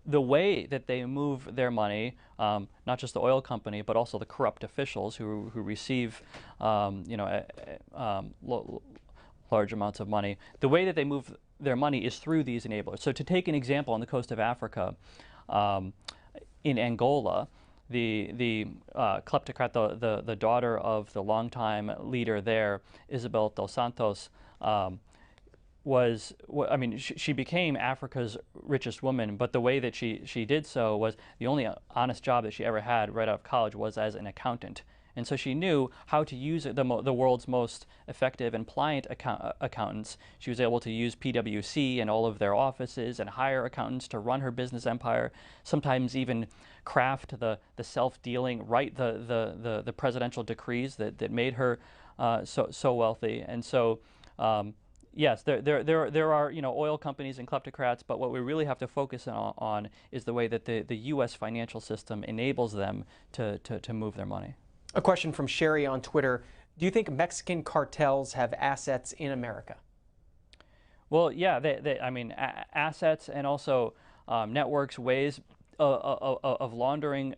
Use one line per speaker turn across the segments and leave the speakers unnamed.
the way that they move their money, not just the oil company, but also the corrupt officials who receive, you know, large amounts of money. The way that they move their money is through these enablers. So to take an example, on the coast of Africa, in Angola, the kleptocrat, the daughter of the longtime leader there, Isabel dos Santos, I mean, she became Africa's richest woman, but the way that she did so was the only honest job that she ever had right out of college was as an accountant. And so she knew how to use the world's most effective and pliant accountants. She was able to use PwC and all of their offices and hire accountants to run her business empire, sometimes even craft the self-dealing, write the presidential decrees that made her so wealthy. And so yes, there are, you know, oil companies and kleptocrats, but what we really have to focus on is the way that the U.S. financial system enables them to move their money.
A question from Sherry on Twitter. Do you think Mexican cartels have assets in America?
Well, yeah, I mean, assets and also networks, ways of laundering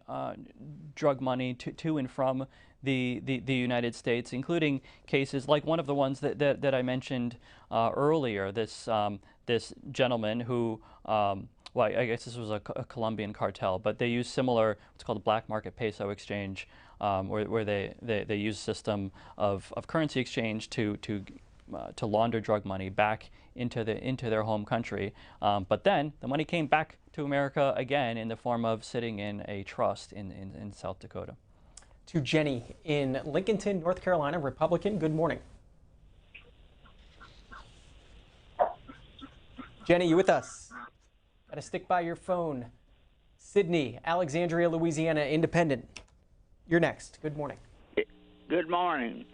drug money to and from the United States, including cases like one of the ones that I mentioned earlier. This gentleman who, well, I guess this was a Colombian cartel, but they use similar, what's called a black market peso exchange, where they use a system of currency exchange to launder drug money back into their home country. But then the money came back to America again in the form of sitting in a trust in South Dakota.
To Jenny in Lincolnton, North Carolina, Republican. Good morning. Jenny, you with us? Got to stick by your phone. Sydney, Alexandria, Louisiana, Independent. You're next. Good morning.
Good morning.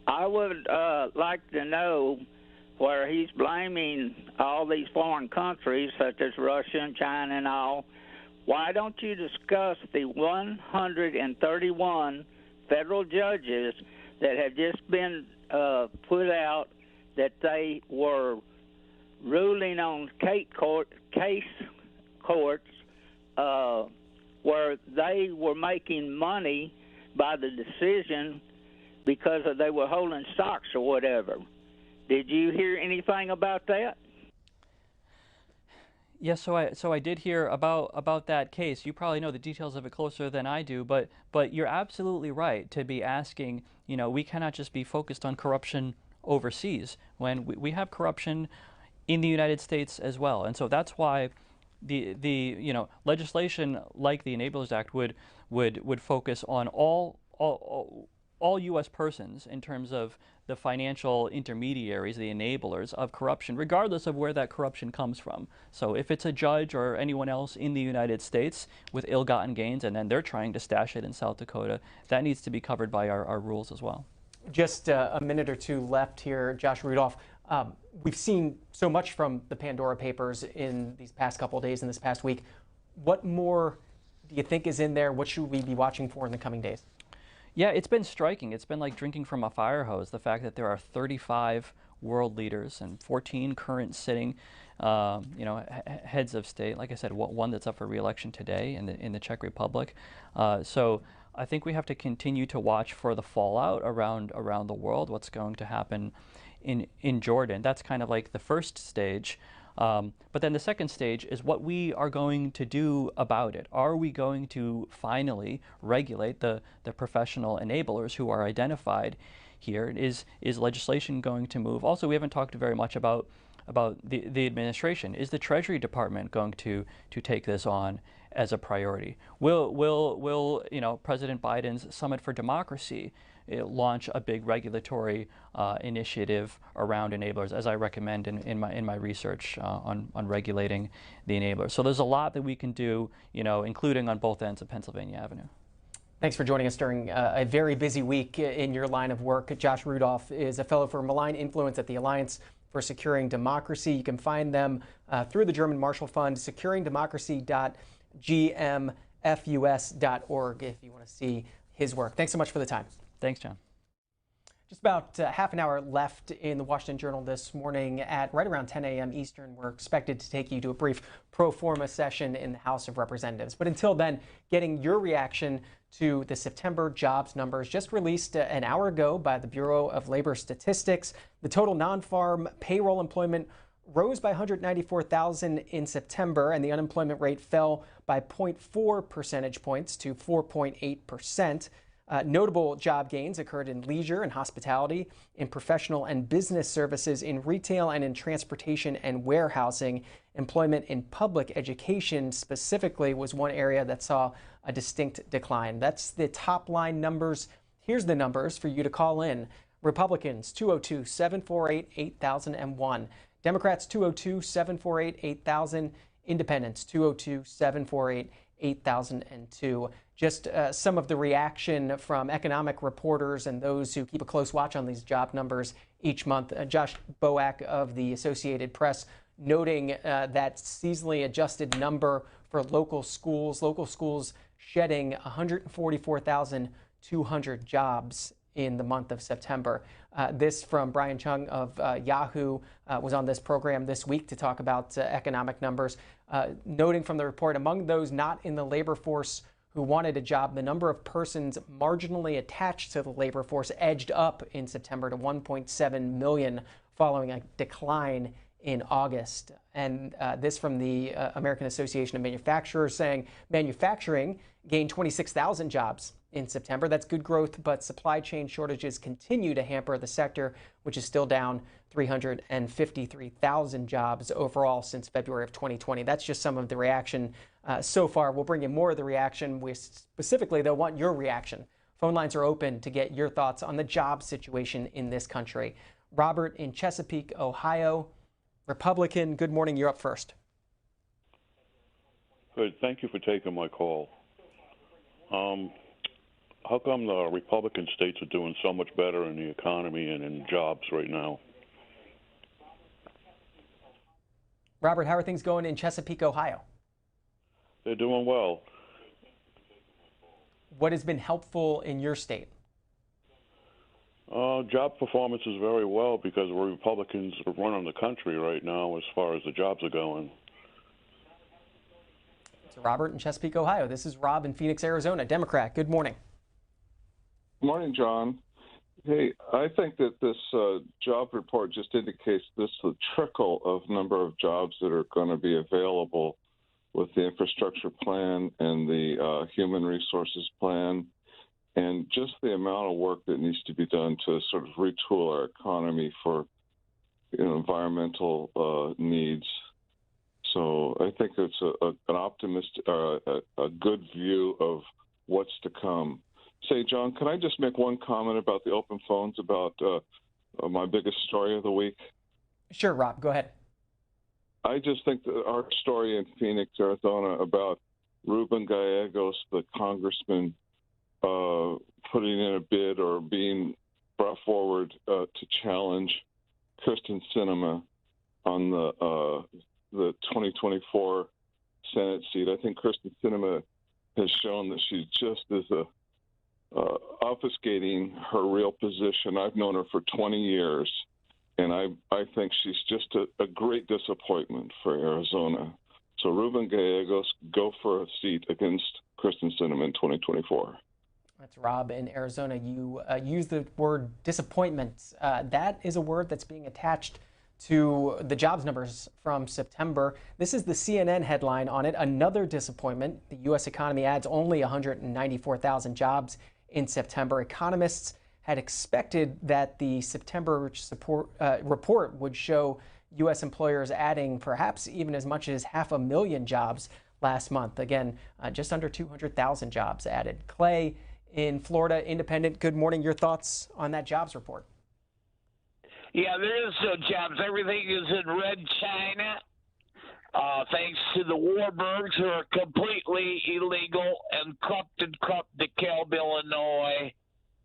I would like to know where he's blaming all these foreign countries, such as Russia and China and all. Why don't you discuss the 131 federal judges that have just been put out that they were ruling on case courts where they were making money by the decision because they were holding stocks or whatever? Did you hear anything about that?
Yes, so I did hear about that case. You probably know the details of it closer than I do, but you're absolutely right to be asking, you know, we cannot just be focused on corruption overseas when we have corruption in the United States as well. And so that's why the you know, legislation like the Enablers Act would focus on all U.S. persons in terms of the financial intermediaries, the enablers of corruption, regardless of where that corruption comes from. So if it's a judge or anyone else in the United States with ill-gotten gains and then they're trying to stash it in South Dakota, that needs to be covered by our rules as well.
Just a minute or two left here, Josh Rudolph. We've seen so much from the Pandora Papers in these past couple of days and this past week. What more do you think is in there? What should we be watching for in the coming days?
Yeah, it's been striking. It's been like drinking from a fire hose, the fact that there are 35 world leaders and 14 current sitting you know, heads of state. Like I said, one that's up for re-election today in the Czech Republic. So I think we have to continue to watch for the fallout around the world, what's going to happen in Jordan. That's kind of like the first stage. But then the second stage is what we are going to do about it. Are we going to finally regulate the professional enablers who are identified here? Is legislation going to move? Also, we haven't talked very much about the administration. Is the Treasury Department going to take this on as a priority? Will you know, President Biden's Summit for Democracy launch a big regulatory initiative around enablers, as I recommend in my research on regulating the enablers? So there's a lot that we can do, you know, including on both ends of Pennsylvania Avenue.
Thanks for joining us during a very busy week in your line of work. Josh Rudolph is a fellow for malign influence at the Alliance for Securing Democracy. You can find them through the German Marshall Fund, securingdemocracy.gmfus.org if you want to see his work. Thanks so much for the time.
Thanks, John.
Just about half an hour left in the Washington Journal this morning at right around 10 a.m. Eastern. We're expected to take you to a brief pro forma session in the House of Representatives. But until then, getting your reaction to the September jobs numbers just released an hour ago by the Bureau of Labor Statistics. The total non-farm payroll employment rose by 194,000 in September, and the unemployment rate fell by 0.4 percentage points to 4.8%. Notable job gains occurred in leisure and hospitality, in professional and business services, in retail and in transportation and warehousing. Employment in public education specifically was one area that saw a distinct decline. That's the top line numbers. Here's the numbers for you to call in. Republicans 202-748-8001. Democrats 202-748-8000. Independents 202-748-8002. Just some of the reaction from economic reporters and those who keep a close watch on these job numbers each month. Josh Boak of the Associated Press noting that seasonally adjusted number for local schools shedding 144,200 jobs in the month of September. This from Brian Chung of Yahoo was on this program this week to talk about economic numbers, noting from the report, among those not in the labor force who wanted a job, the number of persons marginally attached to the labor force edged up in September to 1.7 million, following a decline in August. And this from the American Association of Manufacturers, saying manufacturing gained 26,000 jobs in September. That's good growth, but supply chain shortages continue to hamper the sector, which is still down 353,000 jobs overall since February of 2020. That's just some of the reaction so far. We'll bring you more of the reaction. We specifically, though, want your reaction. Phone lines are open to get your thoughts on the job situation in this country. Robert in Chesapeake, Ohio, Republican. Good morning. You're up first.
Good. Thank you for taking my call. How come the Republican states are doing so much better in the economy and in jobs right now?
Robert, how are things going in Chesapeake, Ohio?
They're doing well.
What has been helpful in your state?
Job performance is very well because the Republicans are running the country right now as far as the jobs are going.
So Robert in Chesapeake, Ohio. This is Rob in Phoenix, Arizona, Democrat. Good morning.
Good morning, John. Hey, I think that this job report just indicates this the trickle of number of jobs that are going to be available with the infrastructure plan and the human resources plan, and just the amount of work that needs to be done to sort of retool our economy for environmental needs. So I think it's an optimistic, a good view of what's to come. Say, John, can I just make one comment about the open phones, about my biggest story of the week?
Sure, Rob, go ahead.
I just think that our story in Phoenix, Arizona, about Ruben Gallegos, the congressman, putting in a bid or being brought forward to challenge Kyrsten Sinema on the 2024 Senate seat. I think Kyrsten Sinema has shown that she just is obfuscating her real position. I've known her for 20 years, and I think she's just a great disappointment for Arizona. So Ruben Gallegos, go for a seat against Kyrsten Sinema in 2024.
That's Rob in Arizona. You use the word disappointment. That is a word that's being attached to the jobs numbers from September. This is the CNN headline on it. Another disappointment. The U.S. economy adds only 194,000 jobs in September. Economists had expected that the September report would show U.S. employers adding perhaps even as much as 500,000 jobs last month. Again, just under 200,000 jobs added. Clay in Florida, Independent. Good morning. Your thoughts on that jobs report?
Yeah, there is no jobs. Everything is in red China, thanks to the Warburgs, who are completely illegal and corrupt DeKalb, Illinois.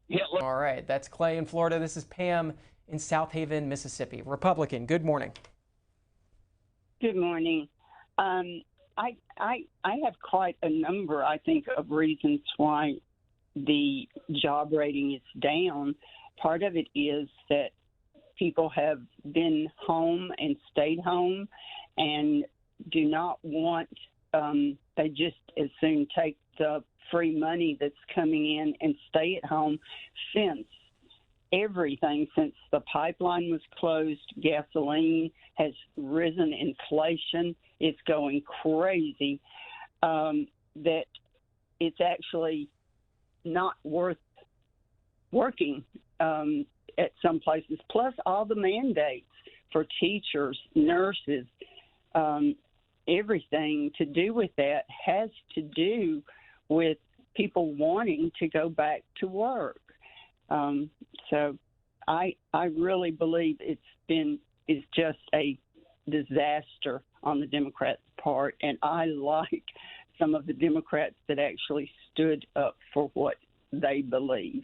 Hitler.
All right, that's Clay in Florida. This is Pam in South Haven, Mississippi. Republican, good morning.
Good morning. I have quite a number, I think, of reasons why the job rating is down. part of it is that people have been home and stayed home and do not want, they just as soon take the free money that's coming in and stay at home since everything, since the pipeline was closed, gasoline has risen, inflation is going crazy, that it's actually not worth working at some places. Plus all the mandates for teachers, nurses, everything to do with that has to do with people wanting to go back to work. So I really believe it's just a disaster on the Democrats' part, and I like some of the Democrats that actually stood up for what they believe.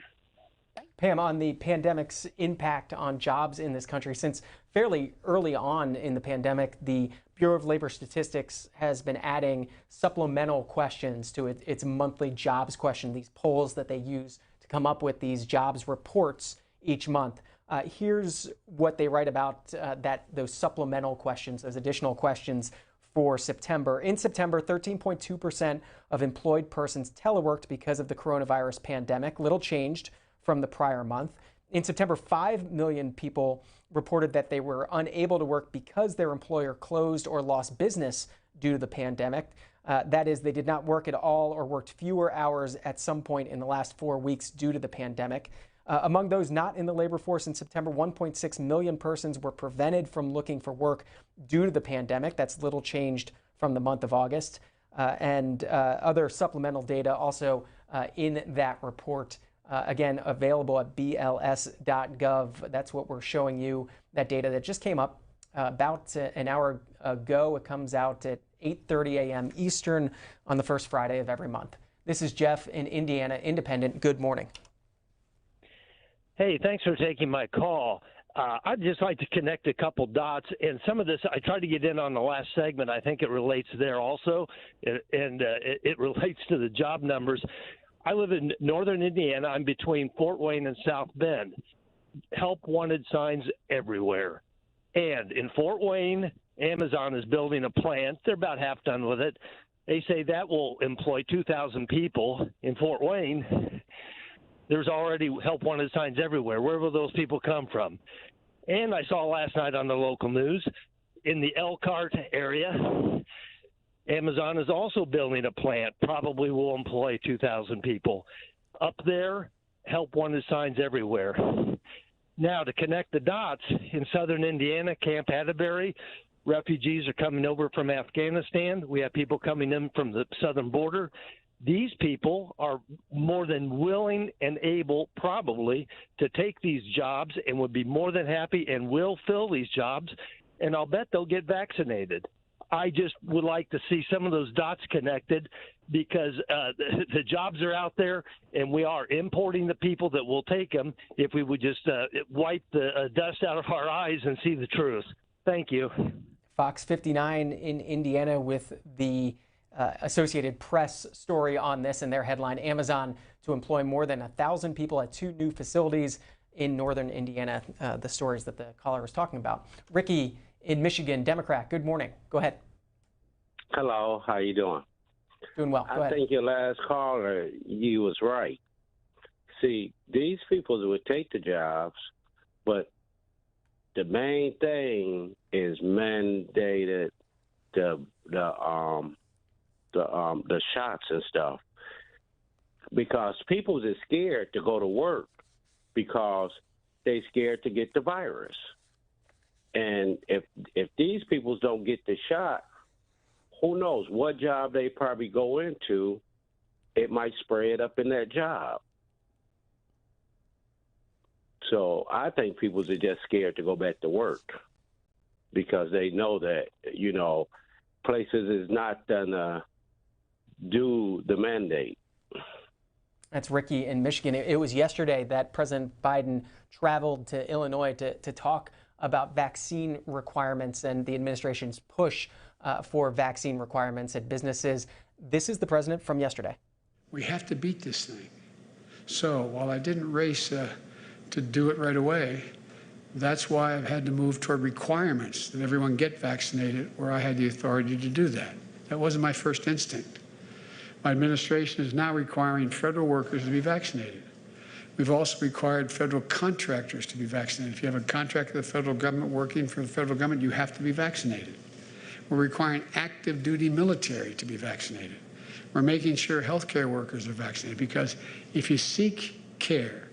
Pam, on the pandemic's impact on jobs in this country, since fairly early on in the pandemic, the Bureau of Labor Statistics has been adding supplemental questions to its monthly jobs question, these polls that they use to come up with these jobs reports each month. Here's what they write about those supplemental questions, those additional questions for September. In September, 13.2% of employed persons teleworked because of the coronavirus pandemic, little changed from the prior month. In September, 5 million people reported that they were unable to work because their employer closed or lost business due to the pandemic. That is, they did not work at all or worked fewer hours at some point in the last 4 weeks due to the pandemic. Among those not in the labor force in September, 1.6 million persons were prevented from looking for work due to the pandemic. That's little changed from the month of August. And other supplemental data also in that report. Again, available at bls.gov. That's what we're showing you, that data that just came up about an hour ago. It comes out at 8:30 a.m. Eastern on the first Friday of every month. This is Jeff in Indiana Independent. Good morning.
Hey, thanks for taking my call. I'd just like to connect a couple dots, and some of this I tried to get in on the last segment. I think it relates there also, and it relates to the job numbers. I live in northern Indiana. I'm between Fort Wayne and South Bend. Help wanted signs everywhere. And in Fort Wayne, Amazon is building a plant. They're about half done with it. They say that will employ 2,000 people. In Fort Wayne, there's already help wanted signs everywhere. Where will those people come from? And I saw last night on the local news, in the Elkhart area, Amazon is also building a plant, probably will employ 2,000 people. Up there, help wanted signs everywhere. Now, to connect the dots, in southern Indiana, Camp Atterbury, refugees are coming over from Afghanistan. We have people coming in from the southern border. These people are more than willing and able, probably, to take these jobs and would be more than happy and will fill these jobs, and I'll bet they'll get vaccinated. I just would like to see some of those dots connected because the jobs are out there, and we are importing the people that will take them if we would just wipe the dust out of our eyes and see the truth. Thank you.
Fox 59 in Indiana with the Associated Press story on this and their headline, Amazon to employ more than 1,000 people at 2 new facilities in northern Indiana, the stories that the caller was talking about. Ricky in Michigan, Democrat, good morning. Go ahead.
Hello, how you doing?
Doing well. Go ahead.
I think your last caller, you was right. See, these people would take the jobs, but the main thing is mandated the shots and stuff, because people are scared to go to work because they scared to get the virus. And if these people don't get the shot, who knows what job they probably go into, it might spread up in that job. So I think people are just scared to go back to work because they know that, you know, places is not gonna do the mandate.
That's Ricky in Michigan. It was yesterday that President Biden traveled to Illinois to talk about vaccine requirements and the administration's push for vaccine requirements at businesses. This is the president from yesterday.
We have to beat this thing. So while I didn't race to do it right away. That's why I've had to move toward requirements that everyone get vaccinated where I had the authority to do that. That wasn't my first instinct. My administration is now requiring federal workers to be vaccinated. We've also required federal contractors to be vaccinated. If you have a contract with the federal government working for the federal government, you have to be vaccinated. We're requiring active duty military to be vaccinated. We're making sure healthcare workers are vaccinated, because if you seek care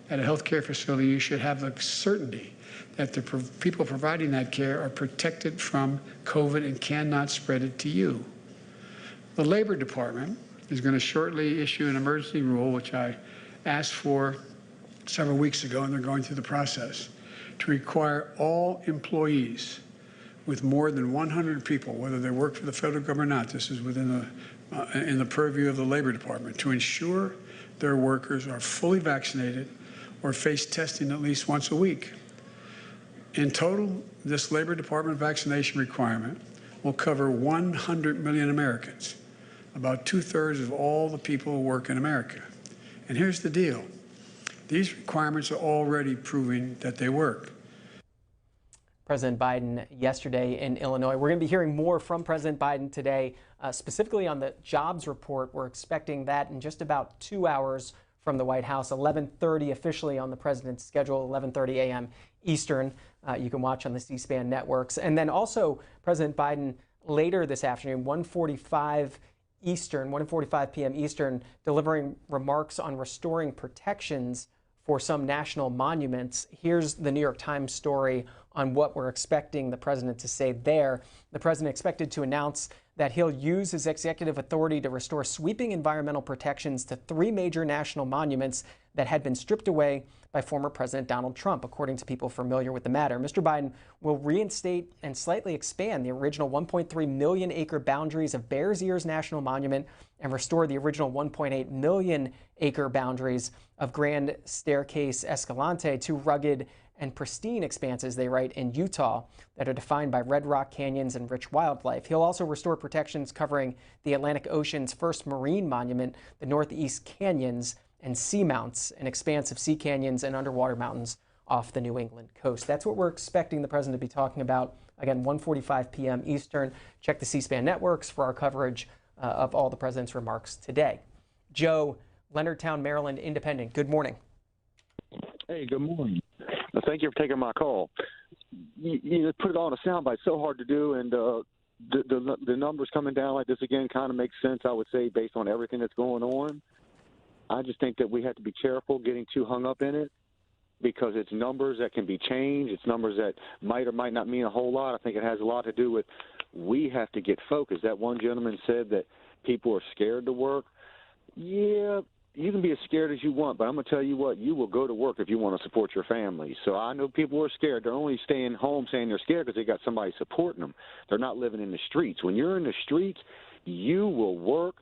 at a healthcare facility, you should have the certainty that the people providing that care are protected from COVID and cannot spread it to you. The Labor Department is going to shortly issue an emergency rule, which I asked for several weeks ago, and they're going through the process, to require all employees with more than 100 people, whether they work for the federal government or not, this is within in the purview of the Labor Department, to ensure their workers are fully vaccinated or face testing at least once a week. In total, this Labor Department vaccination requirement will cover 100 million Americans, about 2/3 of all the people who work in America. And here's the deal. These requirements are already proving that they work.
President Biden yesterday in Illinois. We're going to be hearing more from President Biden today, specifically on the jobs report. We're expecting that in just about 2 hours from the White House, 11:30 officially on the president's schedule, 11:30 a.m. Eastern. You can watch on the C-SPAN networks. And then also President Biden later this afternoon, 1:45 Eastern, 1:45 p.m. Eastern, delivering remarks on restoring protections for some national monuments. Here's the New York Times story on what we're expecting the president to say there. The president expected to announce that he'll use his executive authority to restore sweeping environmental protections to 3 major national monuments that had been stripped away by former President Donald Trump, according to people familiar with the matter. Mr. Biden will reinstate and slightly expand the original 1.3 million acre boundaries of Bears Ears National Monument and restore the original 1.8 million acre boundaries of Grand Staircase Escalante to rugged and pristine expanses, they write, in Utah that are defined by red rock canyons and rich wildlife. He'll also restore protections covering the Atlantic Ocean's first marine monument, the Northeast Canyons and Seamounts, an expanse of sea canyons and underwater mountains off the New England coast. That's what we're expecting the president to be talking about. Again, 1:45 p.m. Eastern. Check the C-SPAN networks for our coverage of all the president's remarks today. Joe, Leonardtown, Maryland, Independent. Good morning.
Hey, good morning. Thank you for taking my call. You put it all in a soundbite, so hard to do, and the numbers coming down like this again kind of makes sense, I would say, based on everything that's going on. I just think that we have to be careful getting too hung up in it, because it's numbers that can be changed. It's numbers that might or might not mean a whole lot. I think it has a lot to do with we have to get focused. That one gentleman said that people are scared to work. Yeah, you can be as scared as you want, but I'm going to tell you what, you will go to work if you want to support your family. So I know people are scared. They're only staying home saying they're scared because they got somebody supporting them. They're not living in the streets. When you're in the streets, you will work,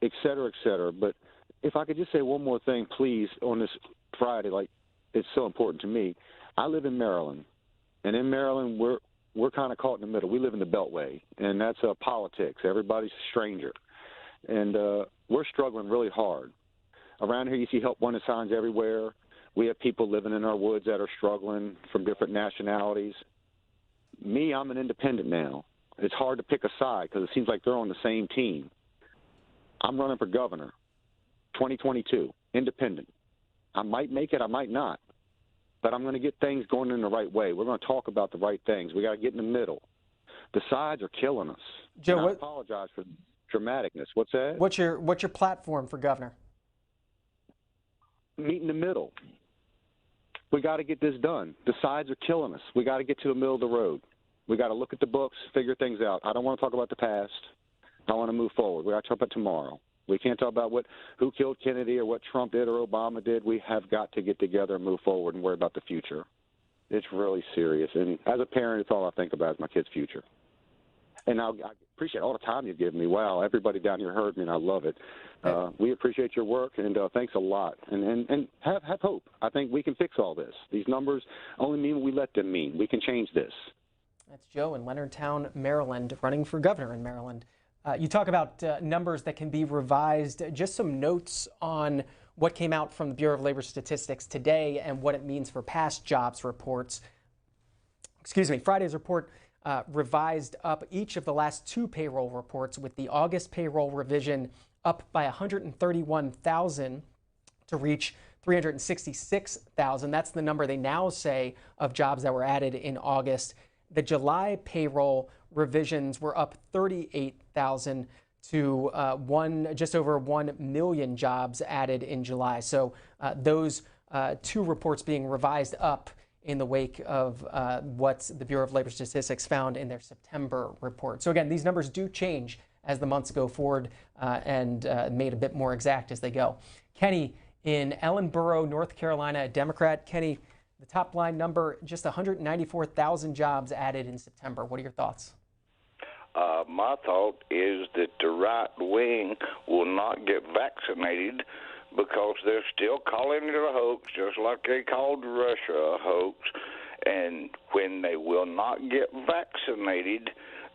et cetera, et cetera. But if I could just say one more thing, please, on this Friday, like it's so important to me. I live in Maryland, and in Maryland, we're kind of caught in the middle. We live in the Beltway, and that's politics. Everybody's a stranger, and we're struggling really hard. Around here, you see help wanted signs everywhere. We have people living in our woods that are struggling from different nationalities. Me, I'm an independent now. It's hard to pick a side because it seems like they're on the same team. I'm running for governor, 2022, independent. I might make it, I might not, but I'm going to get things going in the right way. We're going to talk about the right things. We got to get in the middle. The sides are killing us. Joe, I apologize for dramaticness. What's that?
What's your platform for governor?
Meet in the middle. We got to get this done. The sides are killing us. We got to get to the middle of the road. We got to look at the books, figure things out. I don't want to talk about the past. I want to move forward. We got to talk about tomorrow. We can't talk about who killed Kennedy or what Trump did or Obama did. We have got to get together and move forward and worry about the future. It's really serious. And as a parent, it's all I think about is my kid's future. And I appreciate all the time you've given me. Wow, everybody down here heard me, and I love it. We appreciate your work, and thanks a lot. And have hope. I think we can fix all this. These numbers only mean what we let them mean. We can change this.
That's Joe in Leonardtown, Maryland, running for governor in Maryland. You talk about numbers that can be revised. Just some notes on what came out from the Bureau of Labor Statistics today and what it means for past jobs reports. Friday's report revised up each of the last 2 payroll reports, with the August payroll revision up by 131,000 to reach 366,000. That's the number they now say of jobs that were added in August. The July payroll revisions were up 38,000 to just over 1 million jobs added in July. So those 2 reports being revised up in the wake of what the Bureau of Labor Statistics found in their September report. So again, these numbers do change as the months go forward and made a bit more exact as they go. Kenny in Ellenboro, North Carolina, a Democrat. Kenny, the top line number, just 194,000 jobs added in September. What are your thoughts?
My thought is that the right wing will not get vaccinated because they're still calling it a hoax, just like they called Russia a hoax. And when they will not get vaccinated,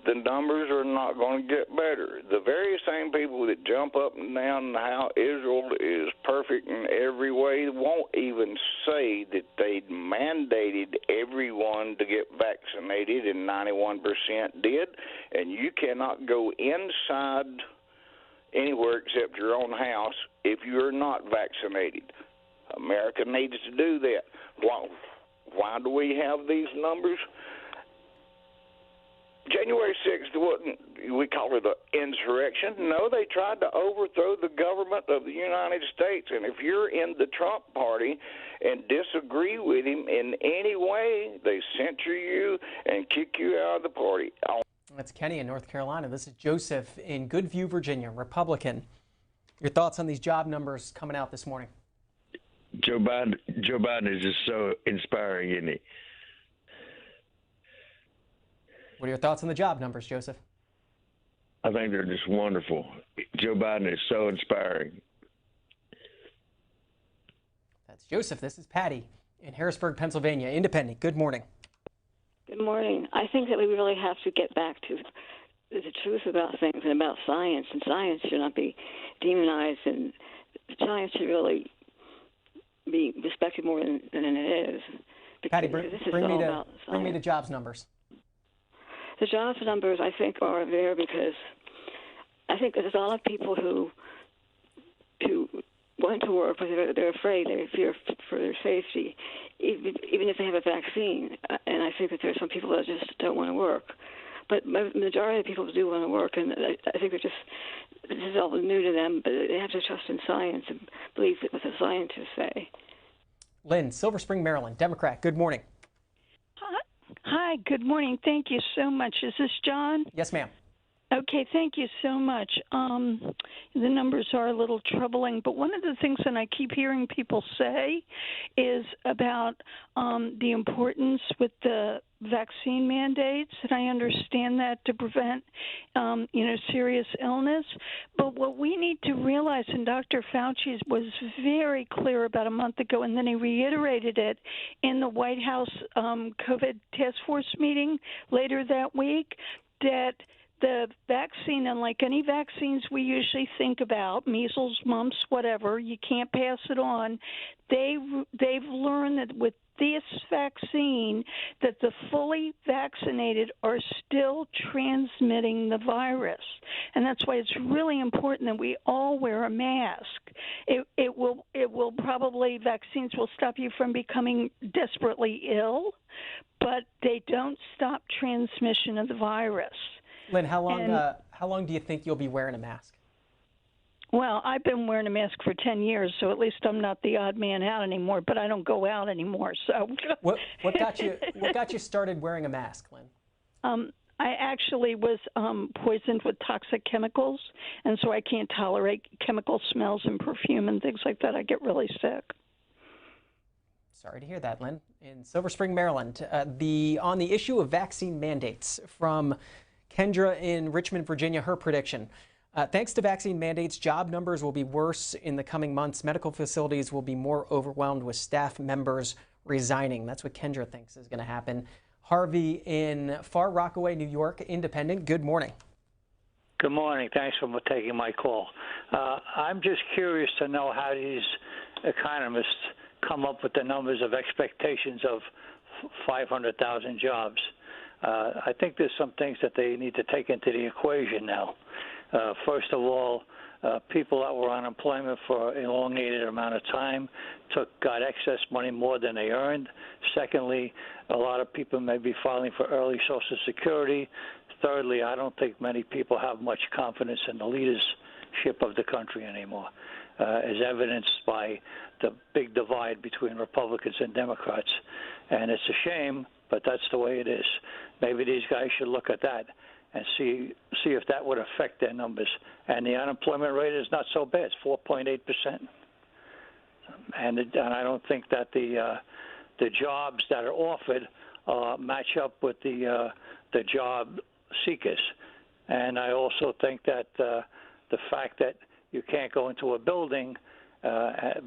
the numbers are not going to get better. The very same people that jump up and down how Israel is perfect in every way won't even say that they mandated everyone to get vaccinated, and 91% did. And you cannot go inside anywhere except your own house if you're not vaccinated. America needs to do that. Why do we have these numbers? January 6th wasn't, we call it an insurrection. No, they tried to overthrow the government of the United States. And if you're in the Trump party and disagree with him in any way, they censure you and kick you out of the party.
That's Kenny in North Carolina. This is Joseph in Goodview, Virginia, Republican. Your thoughts on these job numbers coming out this morning?
Joe Biden is just so inspiring, isn't he?
What are your thoughts on the job numbers, Joseph?
I think they're just wonderful. Joe Biden is so inspiring.
That's Joseph. This is Patty in Harrisburg, Pennsylvania. Independent. Good morning.
Good morning. I think that we really have to get back to the truth about things and about science, and science should not be demonized, and science should really be respected more than it is.
Patty, bring me the jobs numbers.
The jobs numbers, I think, are there because I think there's a lot of people who want to work, but they're afraid, they fear for their safety, even if they have a vaccine. And I think that there's some people that just don't want to work. But the majority of people do want to work, and I think this is all new to them, but they have to trust in science and believe what the scientists say.
Lynn, Silver Spring, Maryland, Democrat. Good morning.
Hi, good morning. Thank you so much. Is this John?
Yes, ma'am.
Okay, thank you so much. The numbers are a little troubling, but one of the things that I keep hearing people say is about the importance with the vaccine mandates, and I understand that to prevent, serious illness. But what we need to realize, and Dr. Fauci was very clear about a month ago, and then he reiterated it in the White House COVID task force meeting later that week, that the vaccine, unlike any vaccines we usually think about, measles, mumps, whatever, you can't pass it on. They've learned that with this vaccine, that the fully vaccinated are still transmitting the virus, and that's why it's really important that we all wear a mask. It will probably, vaccines will stop you from becoming desperately ill, but they don't stop transmission of the virus.
Lynn, how long do you think you'll be wearing a mask?
Well, I've been wearing a mask for 10 years, so at least I'm not the odd man out anymore, but I don't go out anymore. So
what got you started wearing a mask, Lynn?
I actually was poisoned with toxic chemicals, and so I can't tolerate chemical smells and perfume and things like that. I get really sick.
Sorry to hear that, Lynn. In Silver Spring, Maryland, on the issue of vaccine mandates, from Kendra in Richmond, Virginia, her prediction. Thanks to vaccine mandates, job numbers will be worse in the coming months. Medical facilities will be more overwhelmed with staff members resigning. That's what Kendra thinks is going to happen. Harvey in Far Rockaway, New York, Independent. Good morning.
Good morning. Thanks for taking my call. I'm just curious to know how these economists come up with the numbers of expectations of 500,000 jobs. I think there's some things that they need to take into the equation now. First of all, people that were on unemployment for an elongated amount of time got excess money more than they earned. Secondly, a lot of people may be filing for early Social Security. Thirdly, I don't think many people have much confidence in the leadership of the country anymore, as evidenced by the big divide between Republicans and Democrats. And it's a shame, but that's the way it is. Maybe these guys should look at that and see if that would affect their numbers. And the unemployment rate is not so bad. It's 4.8%. And I don't think that the jobs that are offered match up with the job seekers. And I also think that the fact that you can't go into a building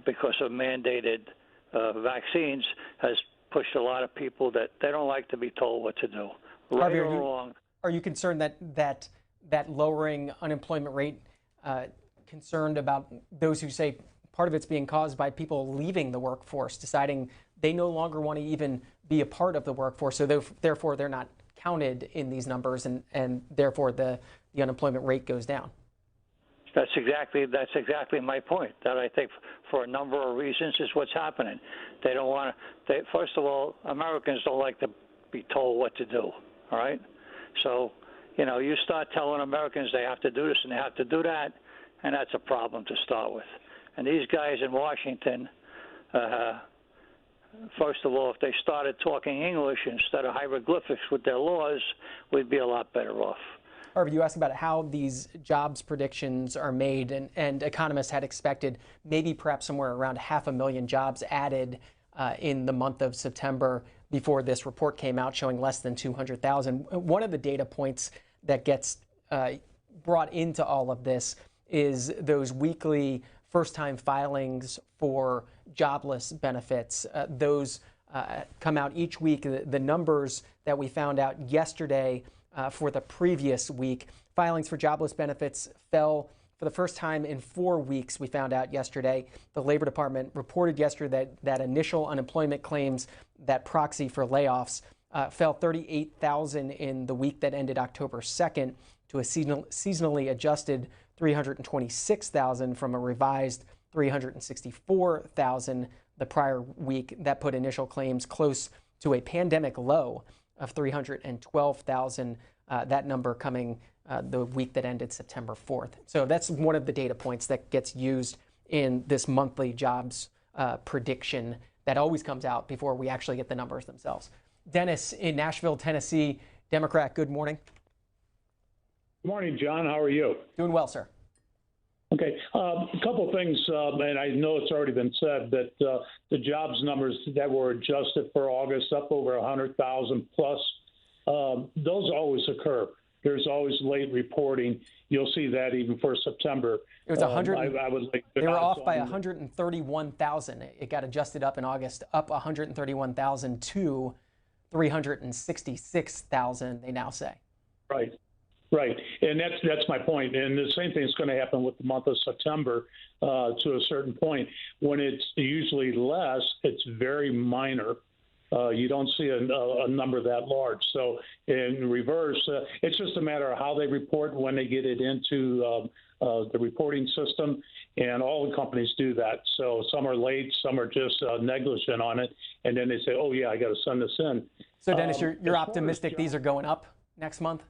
because of mandated vaccines has pushed a lot of people that they don't like to be told what to do, right
Harvey,
or wrong.
Are you concerned that lowering unemployment rate, concerned about those who say part of it's being caused by people leaving the workforce, deciding they no longer want to even be a part of the workforce, so therefore they're not counted in these numbers, and therefore the unemployment rate goes down?
That's exactly my point. That I think for a number of reasons is what's happening. They don't want to. First of all, Americans don't like to be told what to do. All right. So, you start telling Americans they have to do this and they have to do that, and that's a problem to start with. And these guys in Washington, first of all, if they started talking English instead of hieroglyphics with their laws, we'd be a lot better off.
Harvey, you asked about how these jobs predictions are made, and economists had expected maybe perhaps somewhere around 500,000 jobs added in the month of September before this report came out showing less than 200,000. One of the data points that gets brought into all of this is those weekly first-time filings for jobless benefits. Those come out each week. The numbers that we found out yesterday for the previous week, filings for jobless benefits fell for the first time in 4 weeks, we found out yesterday. The Labor Department reported yesterday that initial unemployment claims, that proxy for layoffs, fell 38,000 in the week that ended October 2nd to a seasonally adjusted 326,000 from a revised 364,000 the prior week. That put initial claims close to a pandemic low of 312,000, that number coming the week that ended September 4th. So that's one of the data points that gets used in this monthly jobs prediction that always comes out before we actually get the numbers themselves. Dennis in Nashville, Tennessee, Democrat, good morning.
Good morning, John. How are you?
Doing well, sir.
Okay, a couple things, and I know it's already been said, that the jobs numbers that were adjusted for August up over 100,000 plus, those always occur. There's always late reporting. You'll see that even for September.
It was 100. They were off by 131,000. It got adjusted up in August, up 131,000 to 366,000. They now say.
Right. Right, and that's my point. And the same thing is going to happen with the month of September to a certain point. When it's usually less, it's very minor. You don't see a number that large. So in reverse, it's just a matter of how they report when they get it into the reporting system, and all the companies do that. So some are late, some are just negligent on it, and then they say, oh, yeah, I got to send this in.
So, Dennis, you're optimistic these are going up next month?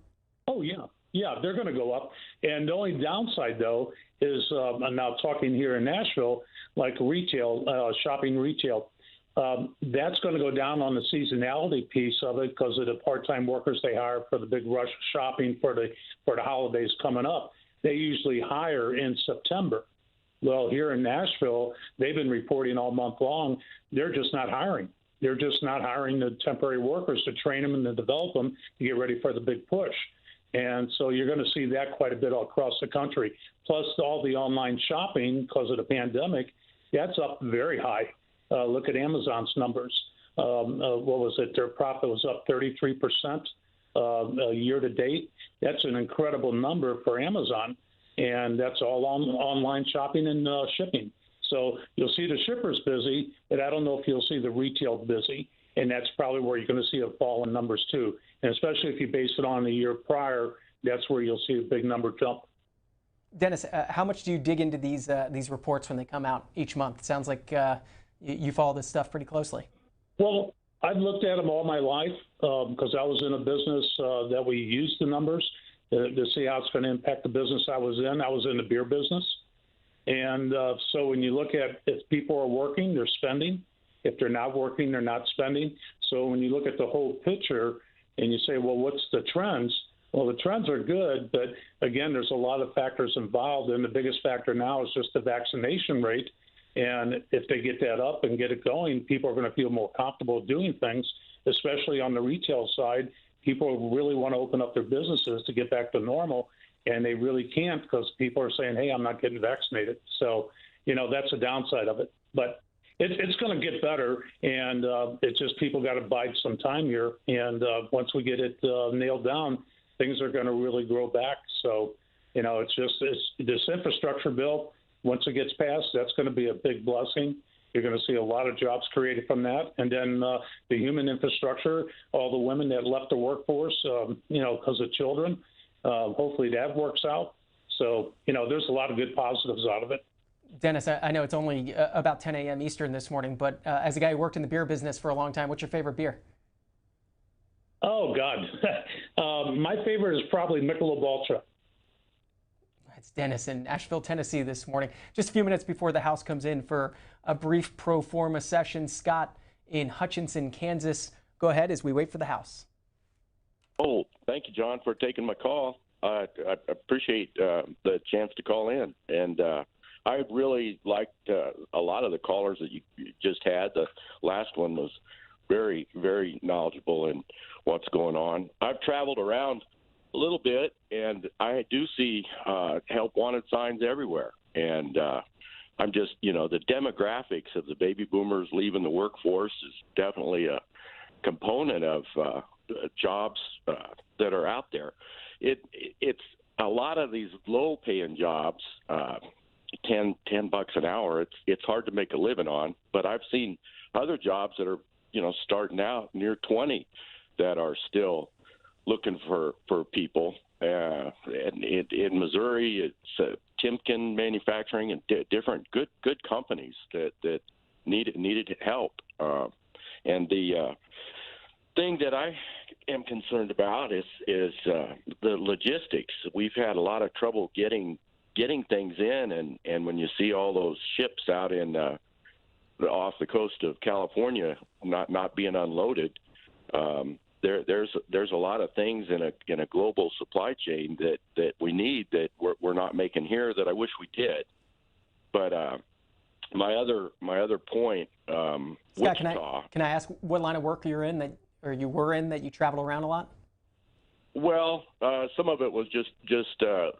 Oh, yeah. Yeah, they're going to go up. And the only downside, though, is I'm now talking here in Nashville, like retail, shopping retail. That's going to go down on the seasonality piece of it because of the part-time workers they hire for the big rush shopping for the holidays coming up. They usually hire in September. Well, here in Nashville, they've been reporting all month long. They're just not hiring. They're just not hiring the temporary workers to train them and to develop them to get ready for the big push. And so you're going to see that quite a bit across the country. Plus all the online shopping because of the pandemic, that's up very high. Look at Amazon's numbers. What was it? Their profit was up 33% year to date. That's an incredible number for Amazon. And that's all online shopping and shipping. So you'll see the shippers busy, but I don't know if you'll see the retail busy. And that's probably where you're going to see a fall in numbers too. And especially if you base it on the year prior, that's where you'll see a big number jump.
Dennis, how much do you dig into these reports when they come out each month? It sounds like you follow this stuff pretty closely.
Well, I've looked at them all my life because I was in a business that we used the numbers to see how it's going to impact the business I was in. I was in the beer business. And so when you look at if people are working, they're spending. If they're not working, they're not spending. So when you look at the whole picture and you say, well, what's the trends? Well, the trends are good, but again, there's a lot of factors involved. And the biggest factor now is just the vaccination rate. And if they get that up and get it going, people are going to feel more comfortable doing things, especially on the retail side. People really want to open up their businesses to get back to normal, and they really can't because people are saying, hey, I'm not getting vaccinated. So, that's a downside of it. But it's going to get better, and it's just people got to bide some time here. And once we get it nailed down, things are going to really grow back. So, it's this infrastructure bill. Once it gets passed, that's going to be a big blessing. You're going to see a lot of jobs created from that. And then the human infrastructure, all the women that left the workforce, because of children, hopefully that works out. So, there's a lot of good positives out of it.
Dennis, I know it's only about 10 a.m. Eastern this morning, but as a guy who worked in the beer business for a long time, what's your favorite beer?
Oh, God. My favorite is probably Michelob Ultra.
It's Dennis in Asheville, Tennessee this morning. Just a few minutes before the House comes in for a brief pro forma session. Scott in Hutchinson, Kansas. Go ahead as we wait for the House.
Oh, thank you, John, for taking my call. I appreciate the chance to call in. And I really liked a lot of the callers that you just had. The last one was very, very knowledgeable in what's going on. I've traveled around a little bit, and I do see help wanted signs everywhere. And I'm just, the demographics of the baby boomers leaving the workforce is definitely a component of jobs that are out there. It's a lot of these low-paying jobs, $10 an hour. It's hard to make a living on. But I've seen other jobs that are, starting out near 20 that are still looking for people. And in Missouri, it's Timken Manufacturing and different good companies that needed help. And the thing that I am concerned about is the logistics. We've had a lot of trouble getting things in, and when you see all those ships out in off the coast of California not being unloaded, there's a lot of things in a global supply chain that we need that we're not making here that I wish we did. But my other point,
Scott,
Wichita.
Can I ask what line of work you were in that you travel around a lot?
Well, some of it was just a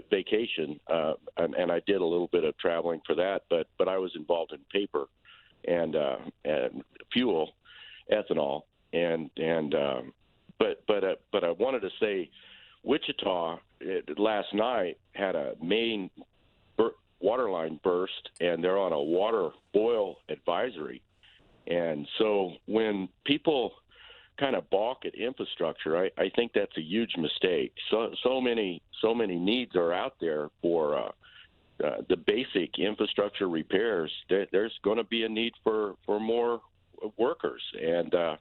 vacation, and I did a little bit of traveling for that. But I was involved in paper and fuel, ethanol, but I wanted to say, Wichita last night had a main water line burst, and they're on a water boil advisory. And so when people kind of balk at infrastructure, I think that's a huge mistake. So many needs are out there for the basic infrastructure repairs. There's going to be a need for more workers. And a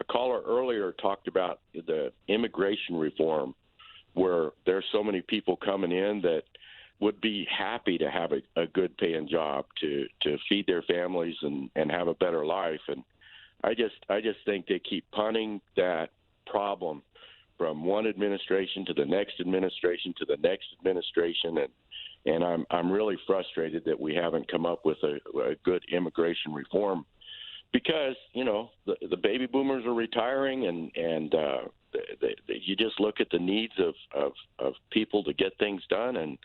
caller earlier talked about the immigration reform, where there's so many people coming in that would be happy to have a good paying job to feed their families and have a better life. And I just think they keep punting that problem from one administration to the next administration to the next administration, and I'm really frustrated that we haven't come up with a good immigration reform, because the baby boomers are retiring, and you just look at the needs of people to get things done, and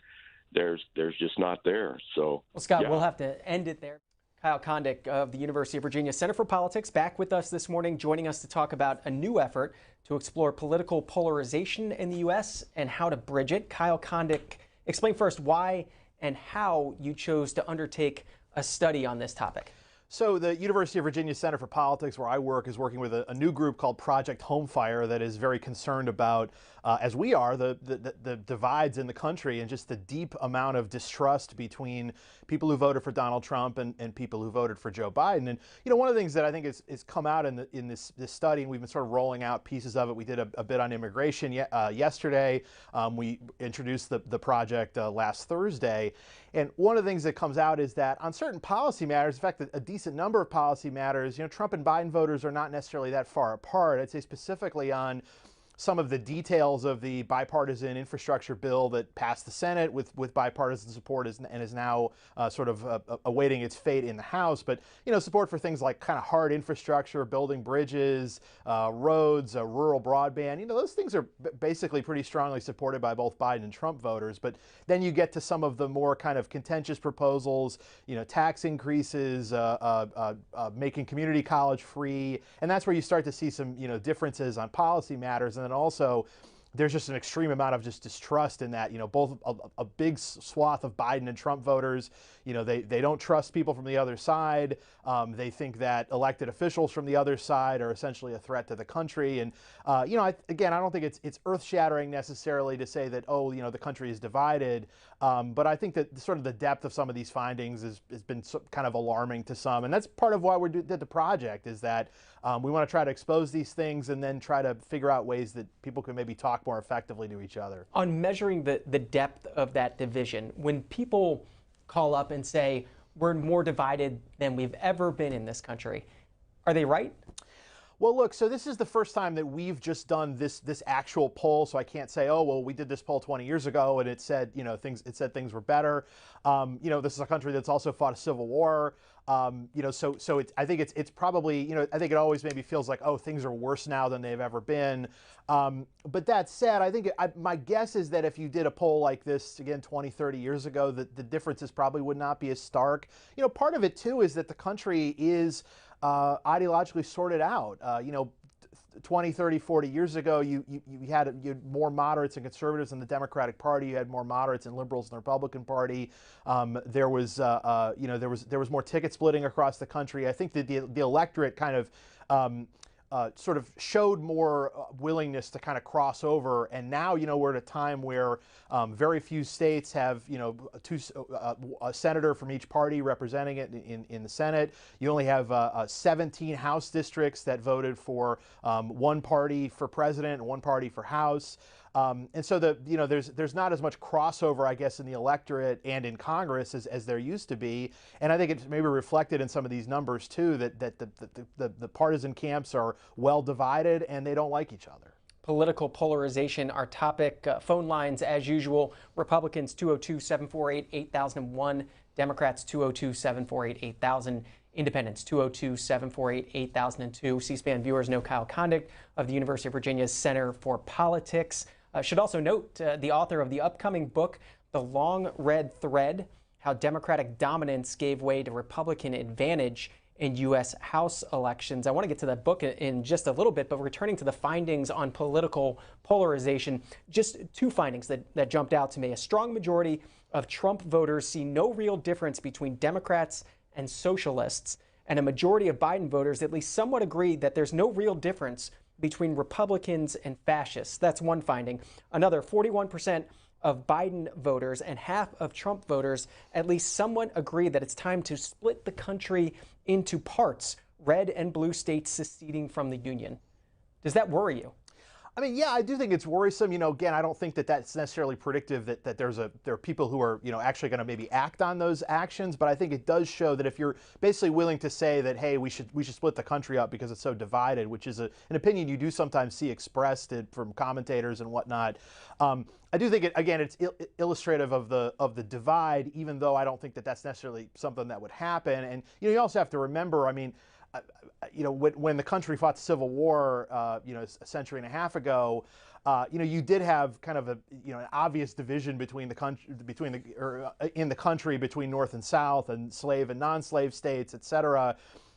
there's just not there. So,
well, Scott,
yeah.
We'll have to end it there. Kyle Kondik of the University of Virginia Center for Politics back with us this morning, joining us to talk about a new effort to explore political polarization in the U.S. and how to bridge it. Kyle Kondik, explain first why and how you chose to undertake a study on this topic?
So the University of Virginia Center for Politics, where I work, is working with a new group called Project Homefire that is very concerned about, as we are, the divides in the country and just the deep amount of distrust between people who voted for Donald Trump and people who voted for Joe Biden. And one of the things that I think is come out in this study, and we've been sort of rolling out pieces of it. We did a bit on immigration yesterday. We introduced the project last Thursday. And one of the things that comes out is that on certain policy matters, in fact, a decent number of policy matters, Trump and Biden voters are not necessarily that far apart. I'd say specifically on some of the details of the bipartisan infrastructure bill that passed the Senate with bipartisan support and is now sort of awaiting its fate in the House. But, support for things like kind of hard infrastructure, building bridges, roads, rural broadband, those things are basically pretty strongly supported by both Biden and Trump voters. But then you get to some of the more kind of contentious proposals, tax increases, making community college free. And that's where you start to see some, differences on policy matters. And also, there's just an extreme amount of just distrust in that, both a big swath of Biden and Trump voters, they don't trust people from the other side. They think that elected officials from the other side are essentially a threat to the country. And, I don't think it's earth-shattering necessarily to say that, the country is divided. But I think that sort of the depth of some of these findings has been kind of alarming to some. And that's part of why we did the project, is that we want to try to expose these things and then try to figure out ways that people can maybe talk more effectively to each other.
On measuring the depth of that division, when people call up and say, we're more divided than we've ever been in this country, are they right?
Well, look, so this is the first time that we've just done this actual poll, so I can't say, oh, well, we did this poll 20 years ago and it said, things were better. This is a country that's also fought a civil war. I think it's probably, I think it always maybe feels like, oh, things are worse now than they've ever been. But that said, I think my guess is that if you did a poll like this again 20, 30 years ago, that the differences probably would not be as stark. Part of it too is that the country is ideologically sorted out. 20, 30, 40 years ago, you had more moderates and conservatives in the Democratic Party. You had more moderates and liberals in the Republican Party. There was more ticket splitting across the country. I think that the electorate kind of sort of showed more willingness to kind of cross over. And now, we're at a time where very few states have, a senator from each party representing it in the Senate. You only have 17 House districts that voted for one party for president and one party for House. And so there's not as much crossover, I guess, in the electorate and in Congress as there used to be. And I think it's maybe reflected in some of these numbers too, that the partisan camps are well divided and they don't like each other.
Political polarization, our topic. Phone lines, as usual. Republicans 202-748-8001. Democrats 202-748-8000. Independents 202-748-8002. C-SPAN viewers know Kyle Kondik of the University of Virginia's Center for Politics. Should also note the author of the upcoming book, The Long Red Thread, How Democratic Dominance Gave Way to Republican Advantage in U.S. House Elections. I want to get to that book in just a little bit, but returning to the findings on political polarization, just two findings that jumped out to me. A strong majority of Trump voters see no real difference between Democrats and socialists, and a majority of Biden voters at least somewhat agree that there's no real difference between Republicans and fascists. That's one finding. Another, 41% of Biden voters and half of Trump voters at least somewhat agree that it's time to split the country into parts, red and blue states seceding from the Union. Does that worry you?
I mean, yeah, I do think it's worrisome. Again, I don't think that that's necessarily predictive that there are people who are, actually going to maybe act on those actions. But I think it does show that if you're basically willing to say that, hey, we should split the country up because it's so divided, which is an opinion you do sometimes see expressed from commentators and whatnot. I do think it's illustrative of the divide, even though I don't think that that's necessarily something that would happen. And you also have to remember, I mean, when the country fought the Civil War, a century and a half ago, you did have kind of an obvious division in the country between North and South and slave and non-slave states, et cetera.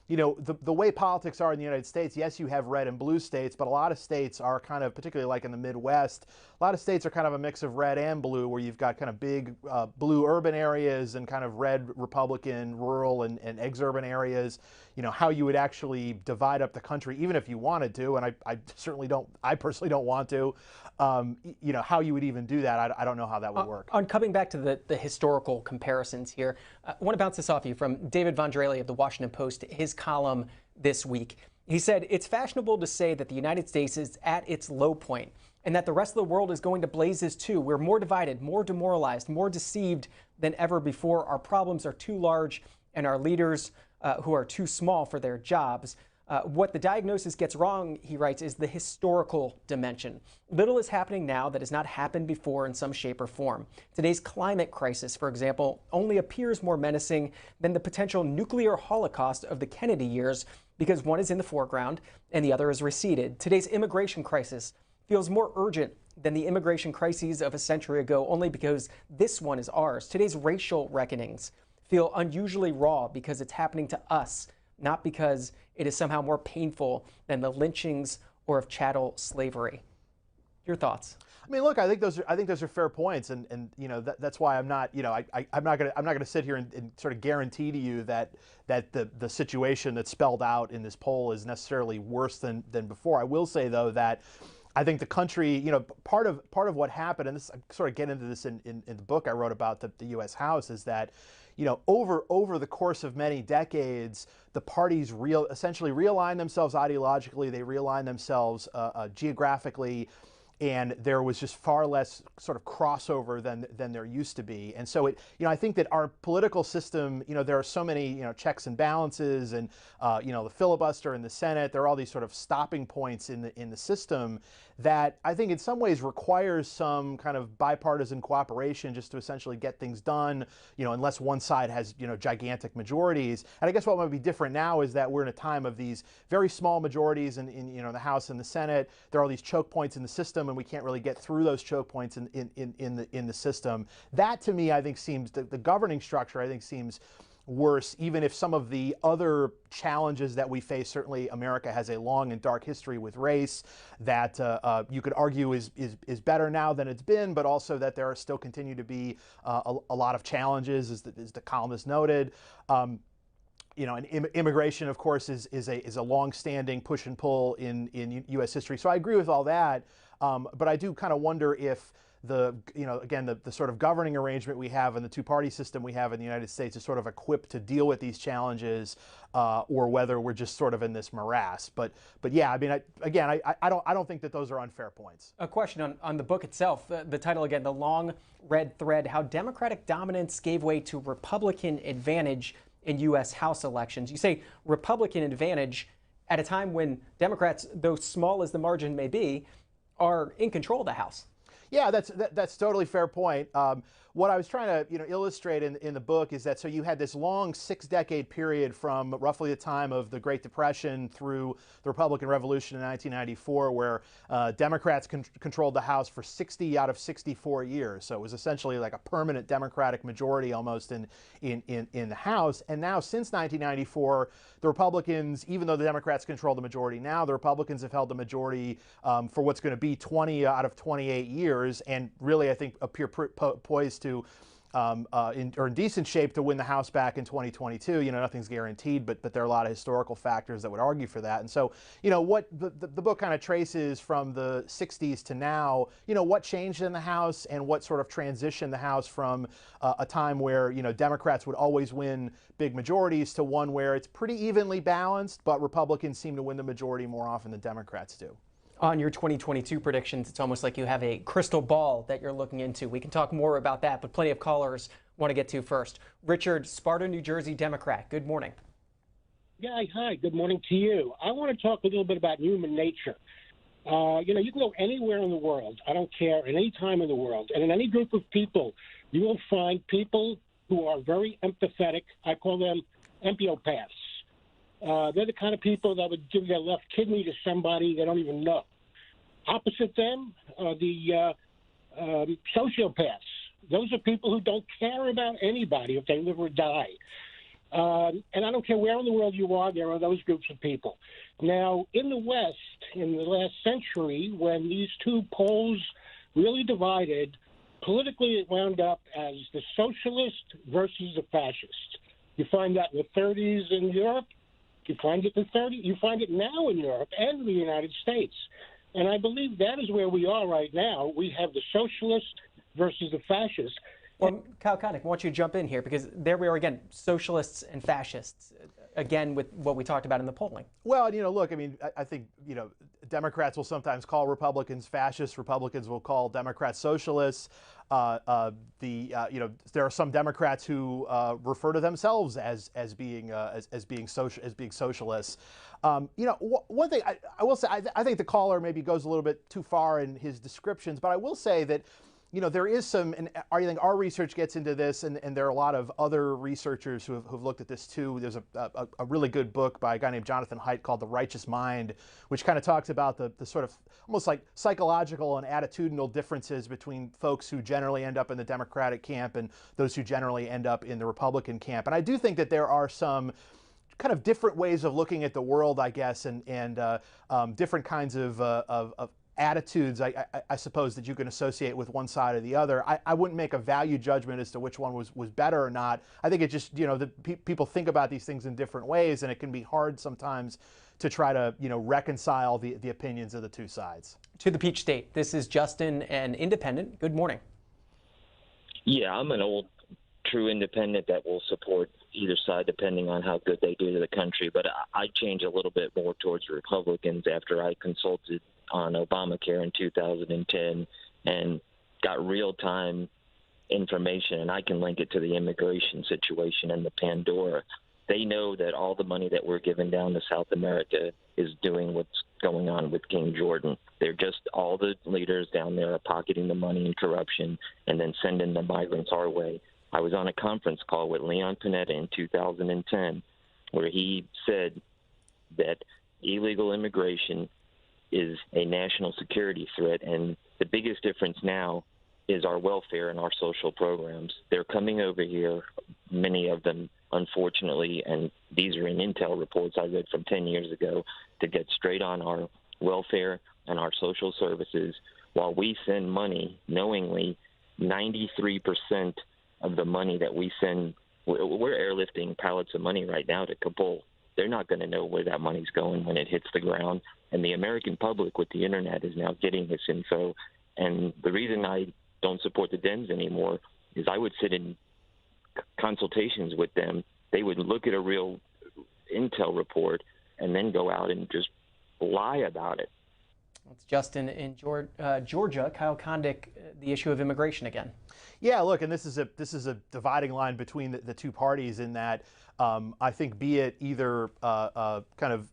you know, the way politics are in the United States, yes, you have red and blue states, but a lot of states are kind of, particularly like in the Midwest, a lot of states are kind of a mix of red and blue, where you've got kind of big blue urban areas and kind of red Republican rural and exurban areas. You know, how you would actually divide up the country, even if you wanted to, and I certainly don't, I personally don't want to, you know, how you would even do that, I don't know how that would work.
On coming back to the historical comparisons here, I want to bounce this off you from David Vondrelli of the Washington Post, his column this week. He said, "It's fashionable to say that the United States is at its low point and that the rest of the world is going to blazes too. We're more divided, more demoralized, more deceived than ever before. Our problems are too large and our leaders who are too small for their jobs. What the diagnosis gets wrong," he writes, "is the historical dimension. Little is happening now that has not happened before in some shape or form. Today's climate crisis, for example, only appears more menacing than the potential nuclear holocaust of the Kennedy years because one is in the foreground and the other is receded. Today's immigration crisis feels more urgent than the immigration crises of a century ago only because this one is ours. Today's racial reckonings feel unusually raw because it's happening to us, not because it is somehow more painful than the lynchings or of chattel slavery." Your thoughts?
I mean, look, I think those are fair points, and you know that's why I'm not, you know, I'm not gonna sit here and sort of guarantee to you that the situation that's spelled out in this poll is necessarily worse than before. I will say though that I think the country, you know, part of what happened, and this I sort of get into this in the book I wrote about the U.S. House, is that, you know, over the course of many decades, the parties essentially realigned themselves ideologically, they realigned themselves geographically, and there was just far less sort of crossover than there used to be. And so I think that our political system, you know, there are so many, you know, checks and balances, and you know, the filibuster in the Senate, there are all these sort of stopping points in the system that I think in some ways requires some kind of bipartisan cooperation just to essentially get things done, you know, unless one side has, you know, gigantic majorities. And I guess what might be different now is that we're in a time of these very small majorities in you know, the House and the Senate. There are all these choke points in the system, and we can't really get through those choke points in the system. That to me, I think seems, the governing structure, I think seems worse, even if some of the other challenges that we face, certainly America has a long and dark history with race that you could argue is better now than it's been, but also that there are still continue to be a lot of challenges, as the columnist noted. You know, and immigration, of course, is a long-standing push and pull in U.S. history. So I agree with all that, but I do kind of wonder if the sort of governing arrangement we have and the two-party system we have in the United States is sort of equipped to deal with these challenges, or whether we're just sort of in this morass. But yeah, I mean, I don't think that those are unfair points.
A question on the book itself. The title again, "The Long Red Thread: How Democratic Dominance Gave Way to Republican Advantage in U.S. House Elections." You say Republican advantage at a time when Democrats, though small as the margin may be, are in control of the House.
Yeah, that's totally fair point. What I was trying to illustrate in the book is that so you had this long 6-decade period from roughly the time of the Great Depression through the Republican Revolution in 1994, where Democrats controlled the House for 60 out of 64 years. So it was essentially like a permanent Democratic majority almost in the House. And now since 1994, the Republicans, even though the Democrats control the majority now, the Republicans have held the majority for what's going to be 20 out of 28 years, and really I think appear poised to in decent shape to win the House back in 2022. You know, nothing's guaranteed, but there are a lot of historical factors that would argue for that. And so, you know, what the book kind of traces from the 60s to now, you know, what changed in the House and what sort of transitioned the House from a time where, you know, Democrats would always win big majorities to one where it's pretty evenly balanced, but Republicans seem to win the majority more often than Democrats do.
On your 2022 predictions, it's almost like you have a crystal ball that you're looking into. We can talk more about that, but plenty of callers want to get to first. Richard, Sparta, New Jersey, Democrat. Good morning.
Yeah, hi. Good morning to you. I want to talk a little bit about human nature. You know, you can go anywhere in the world. I don't care, at any time in the world. And in any group of people, you will find people who are very empathetic. I call them empiopaths. They're the kind of people that would give their left kidney to somebody they don't even know. Opposite them are the sociopaths. Those are people who don't care about anybody if they live or die. And I don't care where in the world you are, there are those groups of people. Now, in the West, in the last century, when these two poles really divided, politically it wound up as the socialist versus the fascist. You find that in the 30s in Europe. You find it in the 30s. You find it now in Europe and in the United States. And I believe that is where we are right now. We have the socialist versus the fascist.
Well, Kyle Kondik, I want you to jump in here because there we are again, socialists and fascists, again, with what we talked about in the polling.
Well, look, I mean, I think, Democrats will sometimes call Republicans fascists. Republicans will call Democrats socialists. There are some Democrats who refer to themselves as being socialists. One thing I will say, I think the caller maybe goes a little bit too far in his descriptions, but I will say that there is some, and I think our research gets into this, and there are a lot of other researchers who've looked at this too. There's a really good book by a guy named Jonathan Haidt called The Righteous Mind, which kind of talks about the sort of almost like psychological and attitudinal differences between folks who generally end up in the Democratic camp and those who generally end up in the Republican camp. And I do think that there are some kind of different ways of looking at the world, I guess, and different kinds of attitudes, I suppose, that you can associate with one side or the other. I wouldn't make a value judgment as to which one was better or not. I think it just, people think about these things in different ways, and it can be hard sometimes to try to, reconcile the opinions of the two sides.
To the Peach State, this is Justin, an independent. Good morning.
Yeah, I'm an old, true independent that will support either side depending on how good they do to the country. But I change a little bit more towards Republicans after I consulted on Obamacare in 2010 and got real-time information, and I can link it to the immigration situation and the Pandora. They know that all the money that we're giving down to South America is doing what's going on with King Jordan. They're just, all the leaders down there are pocketing the money in corruption and then sending the migrants our way. I was on a conference call with Leon Panetta in 2010 where he said that illegal immigration is a national security threat, and the biggest difference now is our welfare and our social programs. They're coming over here, many of them, unfortunately, and these are in intel reports I read from 10 years ago, to get straight on our welfare and our social services while we send money knowingly. 93% of the money that we send, we're airlifting pallets of money right now to Kabul. They're not going to know where that money's going when it hits the ground. And the American public with the internet is now getting this info. And the reason I don't support the Dems anymore is I would sit in consultations with them. They would look at a real intel report and then go out and just lie about it.
It's Justin in Georgia. Kyle Kondik, the issue of immigration again.
Yeah, look, and this is a dividing line between the two parties in that I think, be it either kind of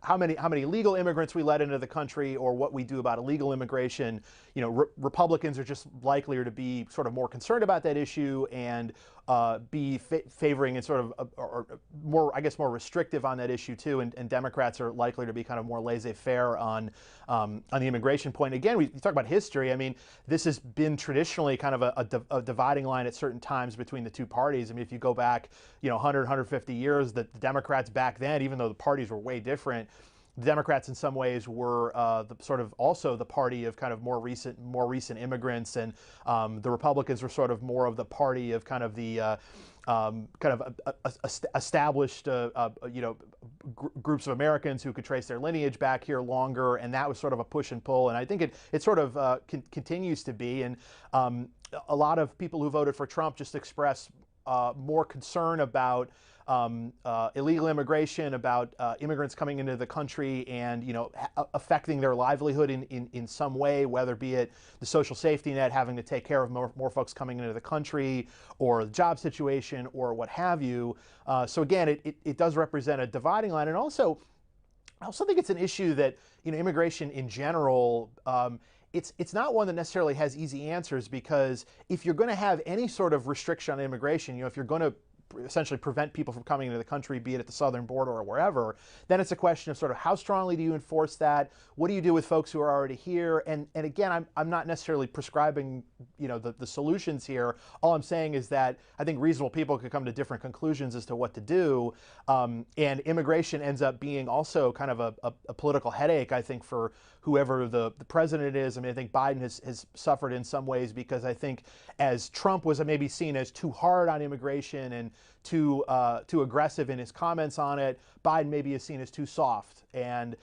how many legal immigrants we let into the country or what we do about illegal immigration, Republicans are just likelier to be sort of more concerned about that issue and be favoring and sort of or more, I guess, more restrictive on that issue too, and Democrats are likely to be kind of more laissez-faire on the immigration point. Again, we talk about history. I mean, this has been traditionally kind of a dividing line at certain times between the two parties. I mean, if you go back, 100, 150 years, the Democrats back then, even though the parties were way different, the Democrats in some ways were also the party of kind of more recent immigrants, and the Republicans were sort of more of the party of kind of the established groups of Americans who could trace their lineage back here longer, and that was sort of a push and pull, and I think it sort of continues to be, and a lot of people who voted for Trump just express more concern about illegal immigration, about immigrants coming into the country and affecting their livelihood in some way, whether be it the social safety net, having to take care of more folks coming into the country, or the job situation, or what have you. So again, it does represent a dividing line, and also I also think it's an issue that immigration in general. It's not one that necessarily has easy answers, because if you're going to have any sort of restriction on immigration, if you're going to essentially prevent people from coming into the country, be it at the southern border or wherever, then it's a question of sort of how strongly do you enforce that? What do you do with folks who are already here? And again, I'm not necessarily prescribing, the solutions here. All I'm saying is that I think reasonable people could come to different conclusions as to what to do. And immigration ends up being also kind of a political headache, I think, for whoever the president is. I mean, I think Biden has suffered in some ways because I think as Trump was maybe seen as too hard on immigration and too aggressive in his comments on it, Biden maybe is seen as too soft. And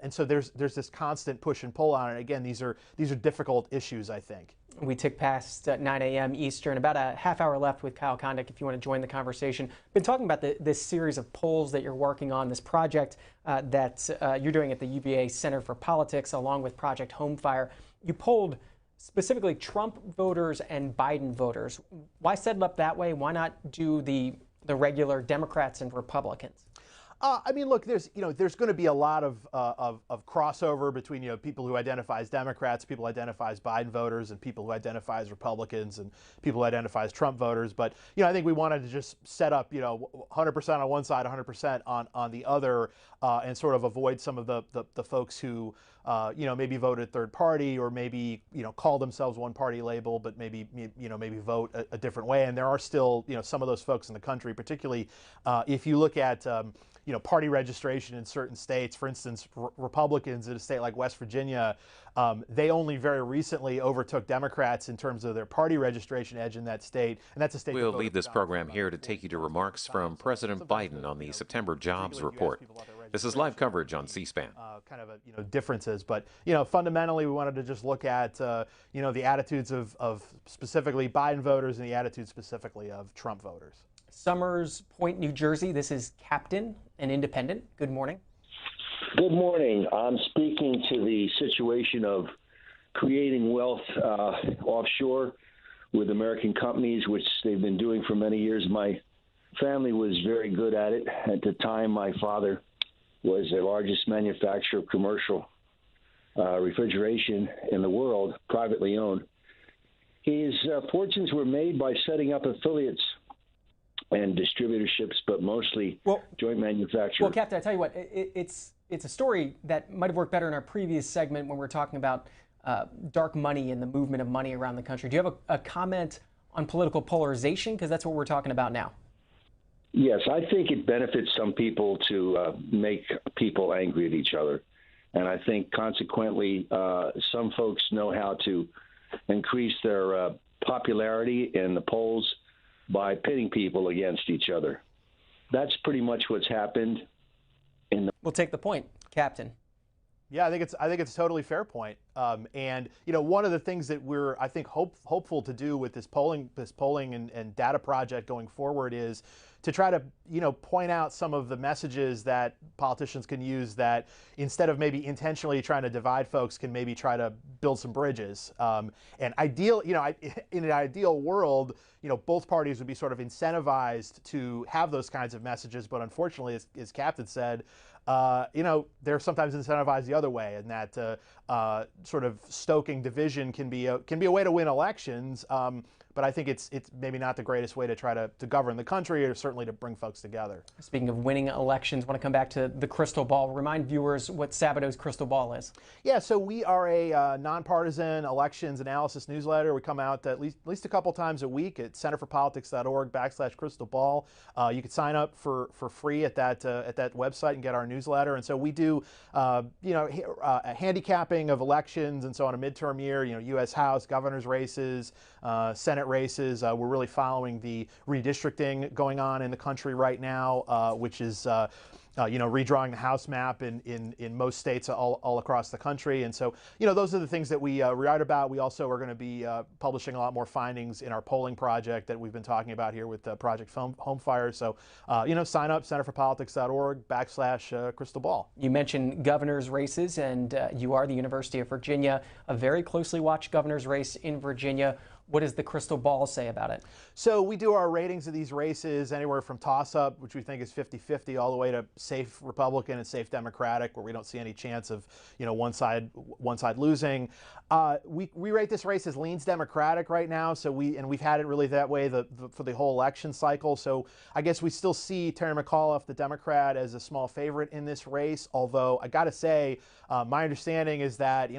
so there's this constant push and pull on it. Again, these are difficult issues, I think.
We tick past 9 a.m. Eastern. About a half hour left with Kyle Kondik if you want to join the conversation. Been talking about this series of polls that you're working on, this project that you're doing at the UVA Center for Politics along with Project Homefire. You polled specifically Trump voters and Biden voters. Why set it up that way? Why not do the regular Democrats and Republicans?
I mean, look, there's going to be a lot of crossover between people who identify as Democrats, people who identify as Biden voters, and people who identify as Republicans, and people who identify as Trump voters. But I think we wanted to just set up 100% on one side, 100% on the other, and sort of avoid some of the folks who maybe voted third party or maybe call themselves one party label, but maybe vote a different way. And there are still some of those folks in the country, particularly if you look at party registration in certain states. For instance, Republicans in a state like West Virginia, they only very recently overtook Democrats in terms of their party registration edge in that state. And that's a state.
We'll leave this program here to take you to remarks from President Biden on the September jobs report. This is live coverage on C-SPAN.
Kind of differences, but fundamentally, we wanted to just look at the attitudes of specifically Biden voters and the attitudes specifically of Trump voters.
Summers Point, New Jersey. This is Captain, an independent. Good morning.
Good morning. I'm speaking to the situation of creating wealth offshore with American companies, which they've been doing for many years. My family was very good at it. At the time, my father was the largest manufacturer of commercial refrigeration in the world, privately owned. His fortunes were made by setting up affiliates and distributorships, but mostly joint manufacturing.
Well, Captain, I tell you what, it's a story that might have worked better in our previous segment when we were talking about dark money and the movement of money around the country. Do you have a comment on political polarization? Because that's what we're talking about now.
Yes, I think it benefits some people to make people angry at each other. And I think consequently, some folks know how to increase their popularity in the polls by pitting people against each other. That's pretty much what's happened.
We'll take the point, Captain.
Yeah, I think it's a totally fair point. And one of the things that we're hopeful to do with this polling and data project going forward is to try to point out some of the messages that politicians can use that instead of maybe intentionally trying to divide folks can maybe try to build some bridges. And in an ideal world, both parties would be sort of incentivized to have those kinds of messages. But unfortunately, as Captain said, they're sometimes incentivized the other way, and that sort of stoking division can be a way to win elections. But I think it's maybe not the greatest way to try to govern the country, or certainly to bring folks together.
Speaking of winning elections, I want to come back to the crystal ball. Remind viewers what Sabato's crystal ball is.
Yeah, so we are a nonpartisan elections analysis newsletter. We come out at least a couple times a week at centerforpolitics.org/crystalball. You can sign up for free at that website and get our newsletter. And so we do handicapping of elections, and so on a midterm year, U.S. House, governor's races, Senate races. We're really following the redistricting going on in the country right now, which is redrawing the House map in most states all across the country. And so, those are the things that we write about. We also are going to be publishing a lot more findings in our polling project that we've been talking about here with Project Homefire. So, sign up, centerforpolitics.org/crystalball.
You mentioned governor's races, and you are the University of Virginia, a very closely watched governor's race in Virginia. What does the crystal ball say about it?
So we do our ratings of these races anywhere from toss-up, which we think is 50-50, all the way to safe Republican and safe Democratic, where we don't see any chance of, one side losing. We rate this race as leans Democratic right now, so we've had it really that way for the whole election cycle. So I guess we still see Terry McAuliffe, the Democrat, as a small favorite in this race. Although I got to say, my understanding is that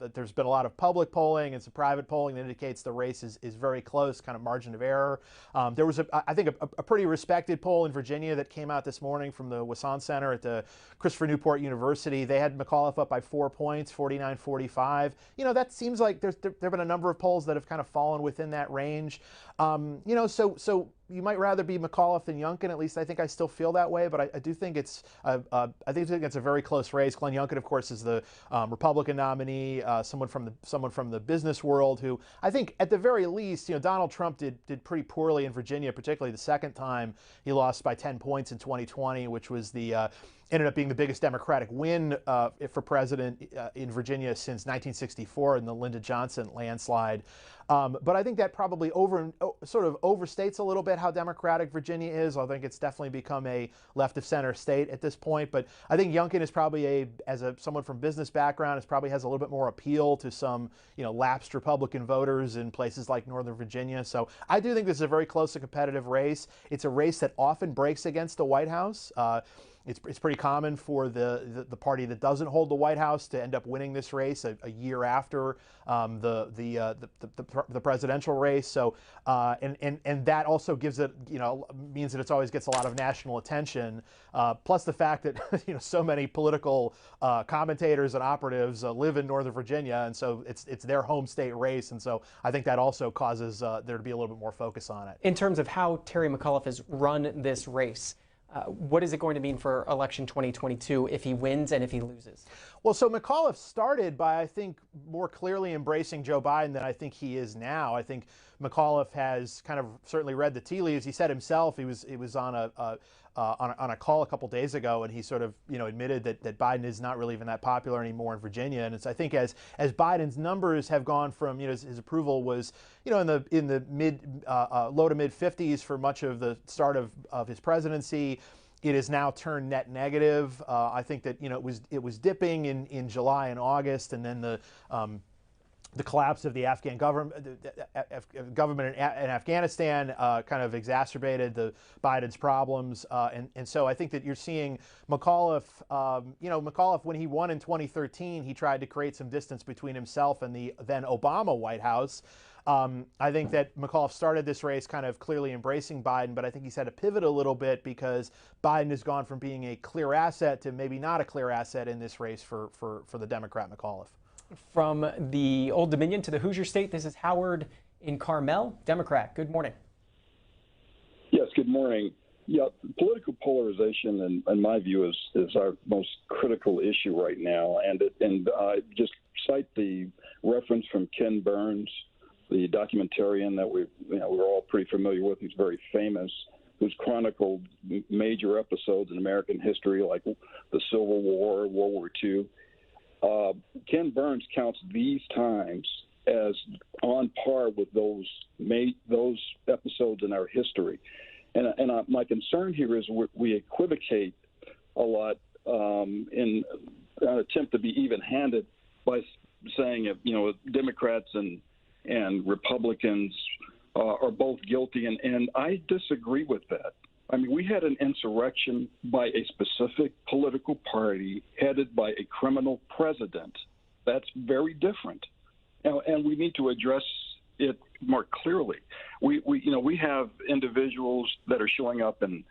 that there's been a lot of public polling and some private polling that indicates the race is very close, kind of margin of error. There was I think a pretty respected poll in Virginia that came out this morning from the Wasson Center at the Christopher Newport University. They had McAuliffe up by 4 points, 49-45. That seems like there have been a number of polls that have kind of fallen within that range. So you might rather be McAuliffe than Youngkin. At least I think I still feel that way. But I do think it's a very close race. Glenn Youngkin, of course, is the Republican nominee, someone from the business world who I think at the very least, Donald Trump did pretty poorly in Virginia, particularly the second time he lost by 10 points in 2020, which was ended up being the biggest Democratic win for president in Virginia since 1964 in the Lyndon Johnson landslide. But I think that probably sort of overstates a little bit how Democratic Virginia is. I think it's definitely become a left of center state at this point. But I think Youngkin is probably someone from business background, probably has a little bit more appeal to some lapsed Republican voters in places like Northern Virginia. So I do think this is a very close and competitive race. It's a race that often breaks against the White House. It's pretty common for the party that doesn't hold the White House to end up winning this race a year after the presidential race. So and that also gives it means that it always gets a lot of national attention. Plus the fact that so many political commentators and operatives live in Northern Virginia, and so it's their home state race, and so I think that also causes there to be a little bit more focus on it.
In terms of how Terry McAuliffe has run this race, what is it going to mean for election 2022 if he wins and if he loses?
Well, so McAuliffe started by, I think, more clearly embracing Joe Biden than I think he is now. I think McAuliffe has kind of certainly read the tea leaves. He said himself he was on a call a couple days ago, and he sort of admitted that Biden is not really even that popular anymore in Virginia. And I think as Biden's numbers have gone from his approval was in the low to mid 50s for much of the start of his presidency. It has now turned net negative. I think that it was dipping in July and August, and then the collapse of the Afghan government in Afghanistan kind of exacerbated Biden's problems, and so I think that you're seeing McAuliffe. McAuliffe, when he won in 2013, he tried to create some distance between himself and the then Obama White House. I think that McAuliffe started this race kind of clearly embracing Biden, but I think he's had to pivot a little bit because Biden has gone from being a clear asset to maybe not a clear asset in this race for the Democrat McAuliffe.
From the Old Dominion to the Hoosier State, this is Howard in Carmel, Democrat. Good morning.
Yes, good morning. Yeah, political polarization, in my view, is our most critical issue right now. And just cite the reference from Ken Burns, the documentarian that we're all pretty familiar with. He's very famous, who's chronicled major episodes in American history like the Civil War, World War II. Ken Burns counts these times as on par with those episodes in our history. And my concern here is we equivocate a lot in an attempt to be even-handed by saying Democrats and Republicans are both guilty, and I disagree with that. I mean, we had an insurrection by a specific political party headed by a criminal president. That's very different, and we need to address it more clearly. We have individuals that are showing up in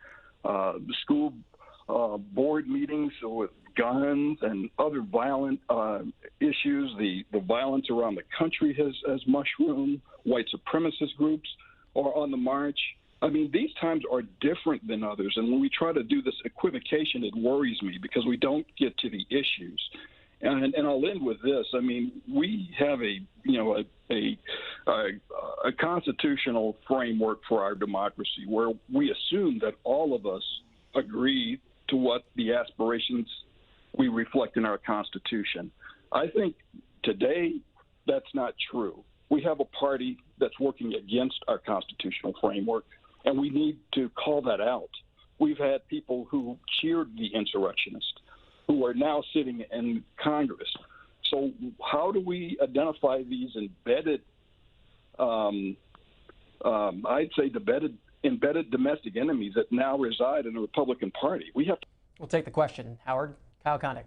the school board meetings with guns and other violent issues. The violence around the country has mushroomed. White supremacist groups are on the march. I mean, these times are different than others, and when we try to do this equivocation, it worries me because we don't get to the issues. And I'll end with this. I mean, we have a constitutional framework for our democracy where we assume that all of us agree to what the aspirations we reflect in our Constitution. I think today that's not true. we have a party that's working against our constitutional framework, and we need to call that out. We've had people who cheered the insurrectionists who are now sitting in Congress. So how do we identify these embedded, I'd say embedded domestic enemies that now reside in the Republican Party? We have to.
We'll take the question. Howard, Kyle Koenig.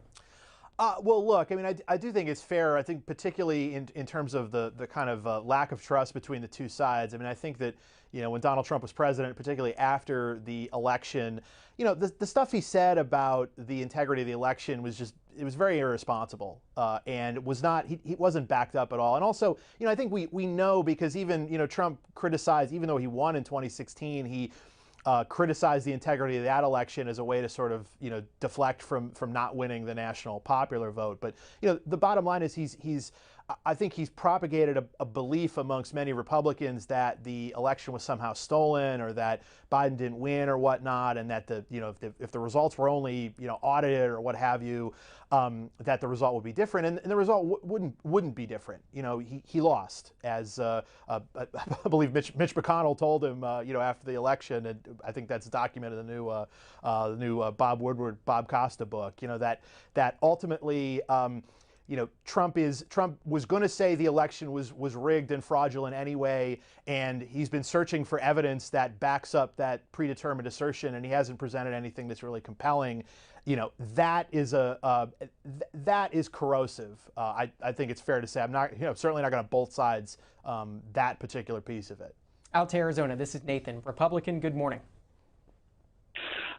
Well, look, I mean, I do think it's fair. I think particularly in terms of the kind of lack of trust between the two sides. I mean, I think that, when Donald Trump was president, particularly after the election, the stuff he said about the integrity of the election was it was very irresponsible, and it was not, he wasn't backed up at all. And also, I think we know, because even, Trump criticized, even though he won in 2016, he criticized the integrity of that election as a way to sort of, deflect from not winning the national popular vote. But, the bottom line is I think he's propagated a belief amongst many Republicans that the election was somehow stolen, or that Biden didn't win or whatnot, and that if the results were only audited or what have you, that the result would be different, and the result wouldn't be different. He lost, as I believe Mitch McConnell told him after the election, and I think that's documented in the new Bob Woodward, Bob Costa book. That ultimately. Trump was going to say the election was rigged and fraudulent anyway, and he's been searching for evidence that backs up that predetermined assertion, and he hasn't presented anything that's really compelling. That is corrosive. I think it's fair to say. I'm not, certainly not going to both sides that particular piece of it.
Out to Arizona, this is Nathan, Republican. Good morning.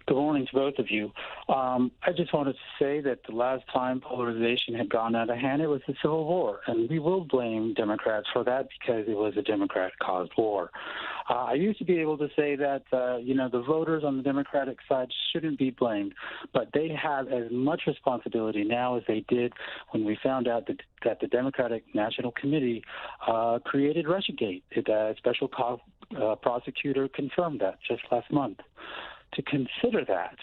Good morning to both of you. I just wanted to say that the last time polarization had gone out of hand, it was the Civil War, and we will blame Democrats for that because it was a Democrat-caused war. I used to be able to say that, the voters on the Democratic side shouldn't be blamed, but they have as much responsibility now as they did when we found out that the Democratic National Committee created Russiagate. A special prosecutor confirmed that just last month. To consider that,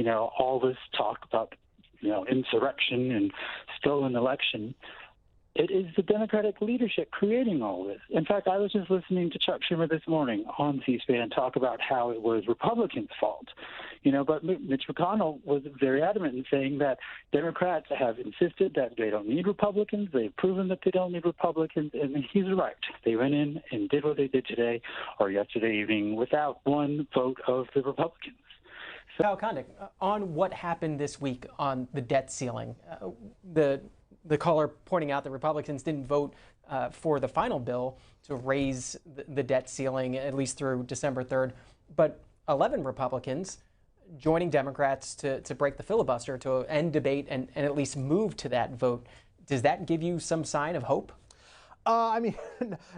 all this talk about, insurrection and stolen election, it is the Democratic leadership creating all this. In fact, I was just listening to Chuck Schumer this morning on C-SPAN talk about how it was Republicans' fault. But Mitch McConnell was very adamant in saying that Democrats have insisted that they don't need Republicans. They've proven that they don't need Republicans, and he's right. They went in and did what they did today or yesterday evening without one vote of the Republicans.
Kyle Koenig, on what happened this week on the debt ceiling, the caller pointing out that Republicans didn't vote for the final bill to raise the debt ceiling, at least through December 3rd, but 11 Republicans joining Democrats to break the filibuster, to end debate and at least move to that vote. Does that give you some sign of hope?
I mean,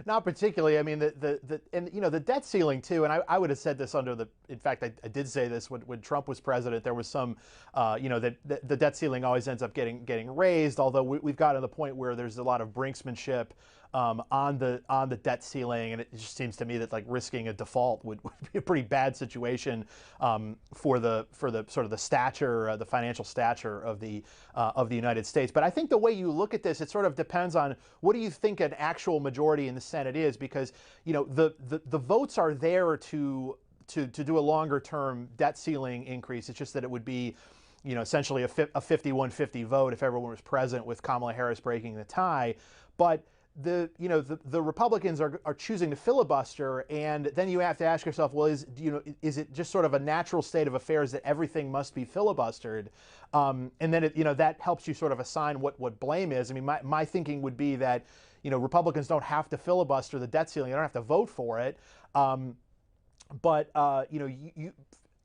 not particularly. I mean, the debt ceiling too, and I would have said this in fact, I did say this when Trump was president. There was some, that the debt ceiling always ends up getting raised. Although we've gotten to the point where there's a lot of brinksmanship on the debt ceiling, and it just seems to me that like risking a default would be a pretty bad situation for the sort of the stature, the financial stature of the United States. But I think the way you look at this, it sort of depends on what do you think an actual majority in the Senate is, because the votes are there to do a longer term debt ceiling increase. It's just that it would be essentially a 51-50 vote if everyone was present, with Kamala Harris breaking the tie. But the Republicans are choosing to filibuster, and then you have to ask yourself, well, is it just sort of a natural state of affairs that everything must be filibustered? And then that helps you sort of assign what blame is. I mean, my thinking would be that Republicans don't have to filibuster the debt ceiling; they don't have to vote for it. But you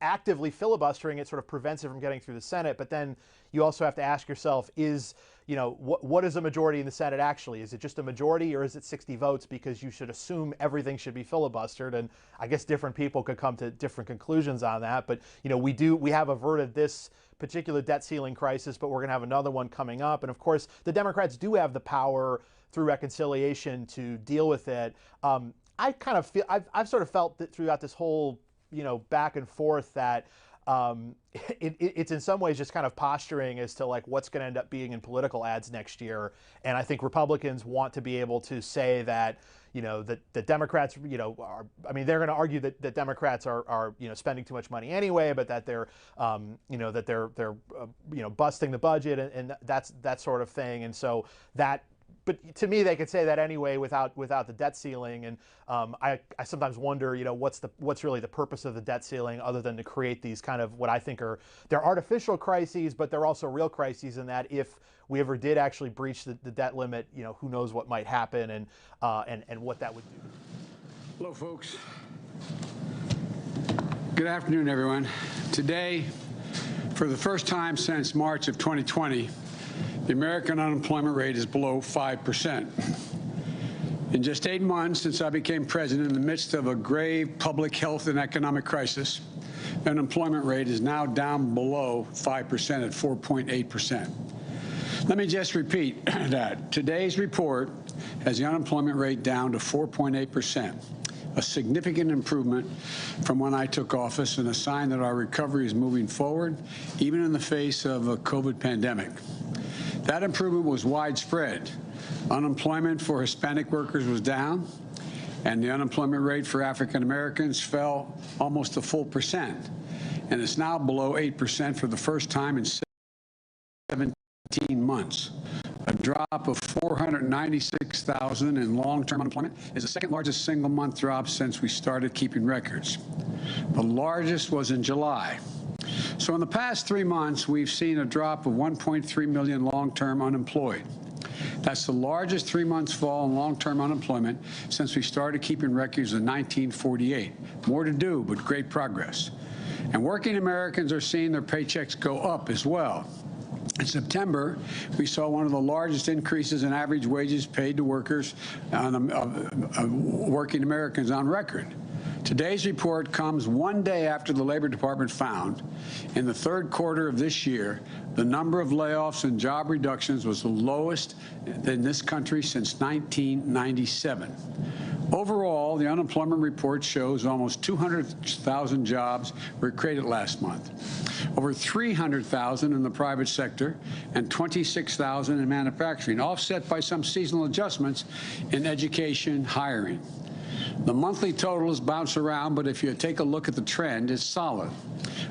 actively filibustering it sort of prevents it from getting through the Senate. But then you also have to ask yourself, what is a majority in the Senate actually? Is it just a majority, or is it 60 votes? Because you should assume everything should be filibustered, and I guess different people could come to different conclusions on that. But we have averted this particular debt ceiling crisis, but we're going to have another one coming up. And of course, the Democrats do have the power through reconciliation to deal with it. I kind of feel I've sort of felt that throughout this whole back and forth that it's in some ways just kind of posturing as to like what's going to end up being in political ads next year. And I think Republicans want to be able to say that, you know, that the Democrats, you know, are, I mean, they're going to argue that Democrats are, you know, spending too much money anyway, but that they're, you know, that they're you know, busting the budget and that's that sort of thing. And so that, but to me, they could say that anyway without the debt ceiling. And I sometimes wonder, you know, what's really the purpose of the debt ceiling other than to create these kind of what I think they're artificial crises, but they're also real crises in that if we ever did actually breach the debt limit, you know, who knows what might happen and what that would do.
Hello, folks. Good afternoon, everyone. Today, for the first time since March of 2020, the American unemployment rate is below 5%. In just 8 months since I became president, in the midst of a grave public health and economic crisis, the unemployment rate is now down below 5% at 4.8%. Let me just repeat that. Today's report has the unemployment rate down to 4.8%, a significant improvement from when I took office and a sign that our recovery is moving forward, even in the face of a COVID pandemic. That improvement was widespread. Unemployment for Hispanic workers was down, and the unemployment rate for African Americans fell almost a full percent, and it's now below 8% for the first time in 17 months. A drop of 496,000 in long-term unemployment is the second largest single-month drop since we started keeping records. The largest was in July. So in the past 3 months, we've seen a drop of 1.3 million long-term unemployed. That's the largest 3 months fall in long-term unemployment since we started keeping records in 1948. More to do, but great progress. And working Americans are seeing their paychecks go up as well. In September, we saw one of the largest increases in average wages paid to workers, working Americans on record. Today's report comes one day after the Labor Department found, in the third quarter of this year, the number of layoffs and job reductions was the lowest in this country since 1997. Overall, the unemployment report shows almost 200,000 jobs were created last month, over 300,000 in the private sector and 26,000 in manufacturing, offset by some seasonal adjustments in education hiring. The monthly totals bounce around, but if you take a look at the trend, it's solid.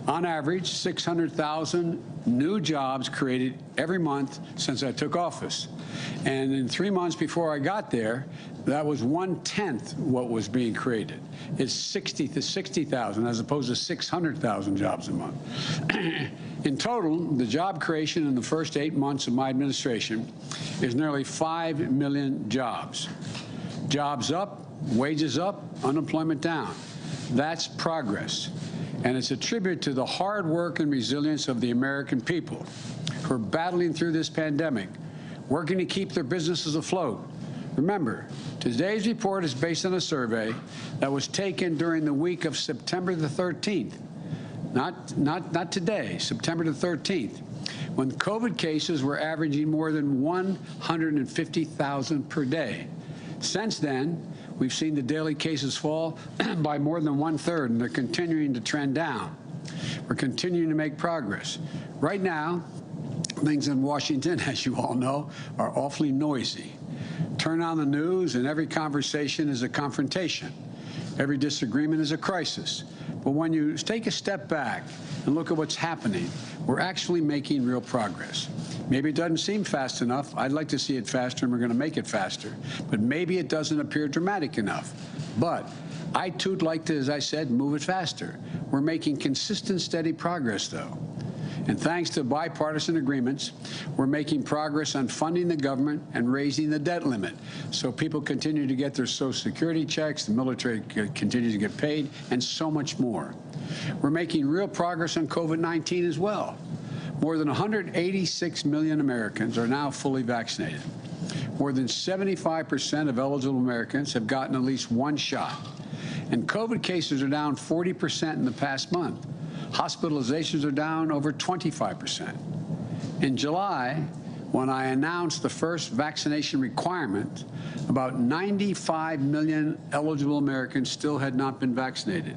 On average, 600,000 new jobs created every month since I took office. And in 3 months before I got there, that was 1/10 what was being created. It's 60 to 60,000 as opposed to 600,000 jobs a month. In total, the job creation in the first 8 months of my administration is nearly 5 million jobs. Jobs up, wages up, unemployment down. That's progress. And it's a tribute to the hard work and resilience of the American people who are battling through this pandemic, working to keep their businesses afloat. Remember, today's report is based on a survey that was taken during the week of September the 13th. Not today, September the 13th, when COVID cases were averaging more than 150,000 per day. Since then, we've seen the daily cases fall by more than 1/3, and they're continuing to trend down. We're continuing to make progress. Right now, things in Washington, as you all know, are awfully noisy. Turn on the news, and every conversation is a confrontation. Every disagreement is a crisis. But when you take a step back and look at what's happening, we're actually making real progress. Maybe it doesn't seem fast enough. I'd like to see it faster, and we're going to make it faster. But maybe it doesn't appear dramatic enough. But I, too, would like to, as I said, move it faster. We're making consistent, steady progress, though. And thanks to bipartisan agreements, we're making progress on funding the government and raising the debt limit so people continue to get their Social Security checks, the military continues to get paid, and so much more. We're making real progress on COVID-19 as well. More than 186 million Americans are now fully vaccinated. More than 75% of eligible Americans have gotten at least one shot. And COVID cases are down 40% in the past month. Hospitalizations are down over 25%. In July, when I announced the first vaccination requirement, about 95 million eligible Americans still had not been vaccinated.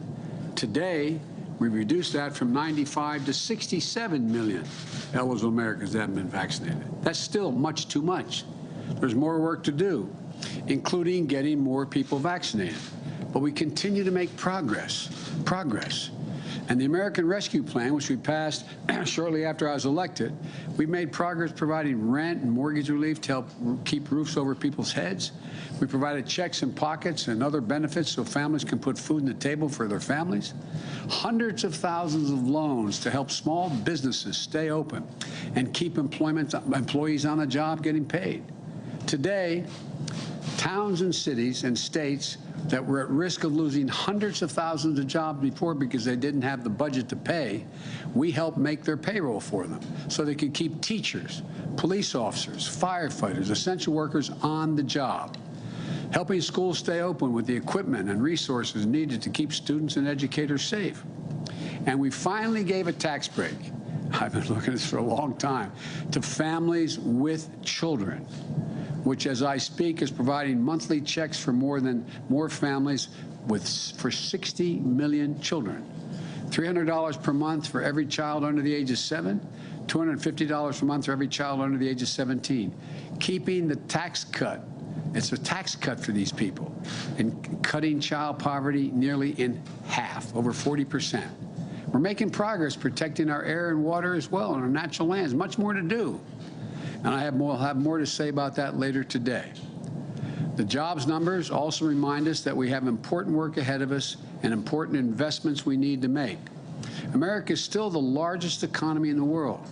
Today, We've reduced that from 95 to 67 million eligible Americans that haven't been vaccinated. That's still much too much. There's more work to do, including getting more people vaccinated. But we continue to make progress. And the American Rescue Plan, which we passed shortly after I was elected, we made progress providing rent and mortgage relief to help keep roofs over people's heads. We provided checks in pockets and other benefits so families can put food on the table for their families. Hundreds of thousands of loans to help small businesses stay open and keep employees on the job getting paid. Today, towns and cities and states that were at risk of losing hundreds of thousands of jobs before because they didn't have the budget to pay, we helped make their payroll for them so they could keep teachers, police officers, firefighters, essential workers on the job, helping schools stay open with the equipment and resources needed to keep students and educators safe. And we finally gave a tax break, I've been looking at this for a long time, to families with children, which, as I speak, is providing monthly checks for more families for 60 million children. $300 per month for every child under the age of 7, $250 per month for every child under the age of 17. Keeping the tax cut, it's a tax cut for these people, and cutting child poverty nearly in half, over 40%. We're making progress protecting our air and water as well and our natural lands. Much more to do. And I will have more to say about that later today. The jobs numbers also remind us that we have important work ahead of us and important investments we need to make. America is still the largest economy in the world.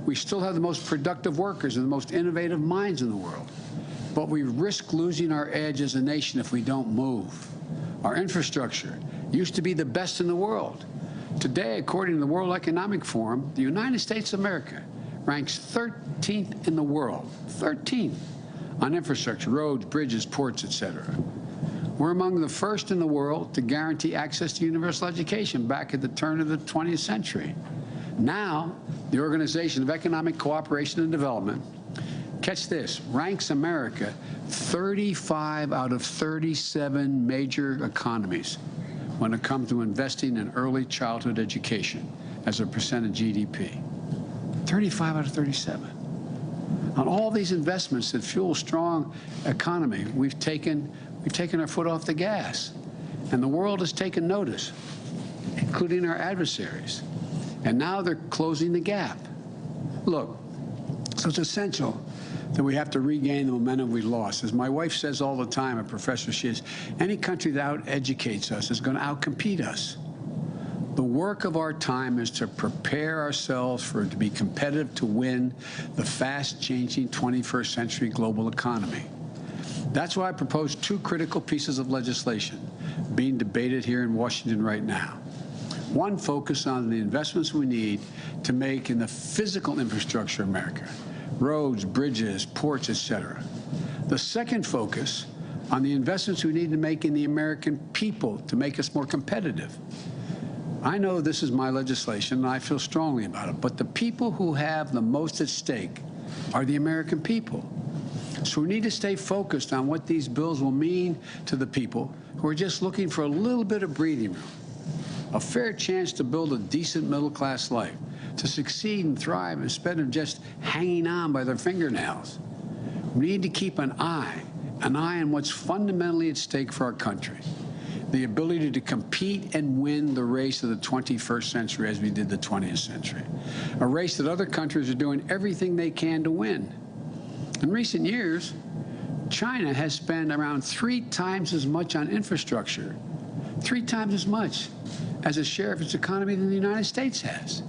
We still have the most productive workers and the most innovative minds in the world. But we risk losing our edge as a nation if we don't move. Our infrastructure used to be the best in the world. Today, according to the World Economic Forum, the United States of America ranks 13th in the world, 13th, on infrastructure, roads, bridges, ports, etc. We're among the first in the world to guarantee access to universal education back at the turn of the 20th century. Now, the Organization of Economic Cooperation and Development, catch this, ranks America 35 out of 37 major economies when it comes to investing in early childhood education as a percent of GDP. 35 out of 37. On all these investments that fuel a strong economy, we've taken our foot off the gas. And the world has taken notice, including our adversaries. And now they're closing the gap. Look, so it's essential that we have to regain the momentum we lost. As my wife says all the time, a professor she is, any country that out-educates us is going to out-compete us. The work of our time is to prepare ourselves to be competitive to win the fast-changing 21st century global economy. That's why I proposed two critical pieces of legislation being debated here in Washington right now. One focus on the investments we need to make in the physical infrastructure of America, roads, bridges, ports, etc. The second focus on the investments we need to make in the American people to make us more competitive. I know this is my legislation, and I feel strongly about it, but the people who have the most at stake are the American people. So we need to stay focused on what these bills will mean to the people who are just looking for a little bit of breathing room, a fair chance to build a decent middle-class life, to succeed and thrive instead of just hanging on by their fingernails. We need to keep an eye on what's fundamentally at stake for our country. The ability to compete and win the race of the 21st century as we did the 20th century. A race that other countries are doing everything they can to win. In recent years, China has spent around 3 times as much on infrastructure, 3 times as much as a share of its economy than the United States has.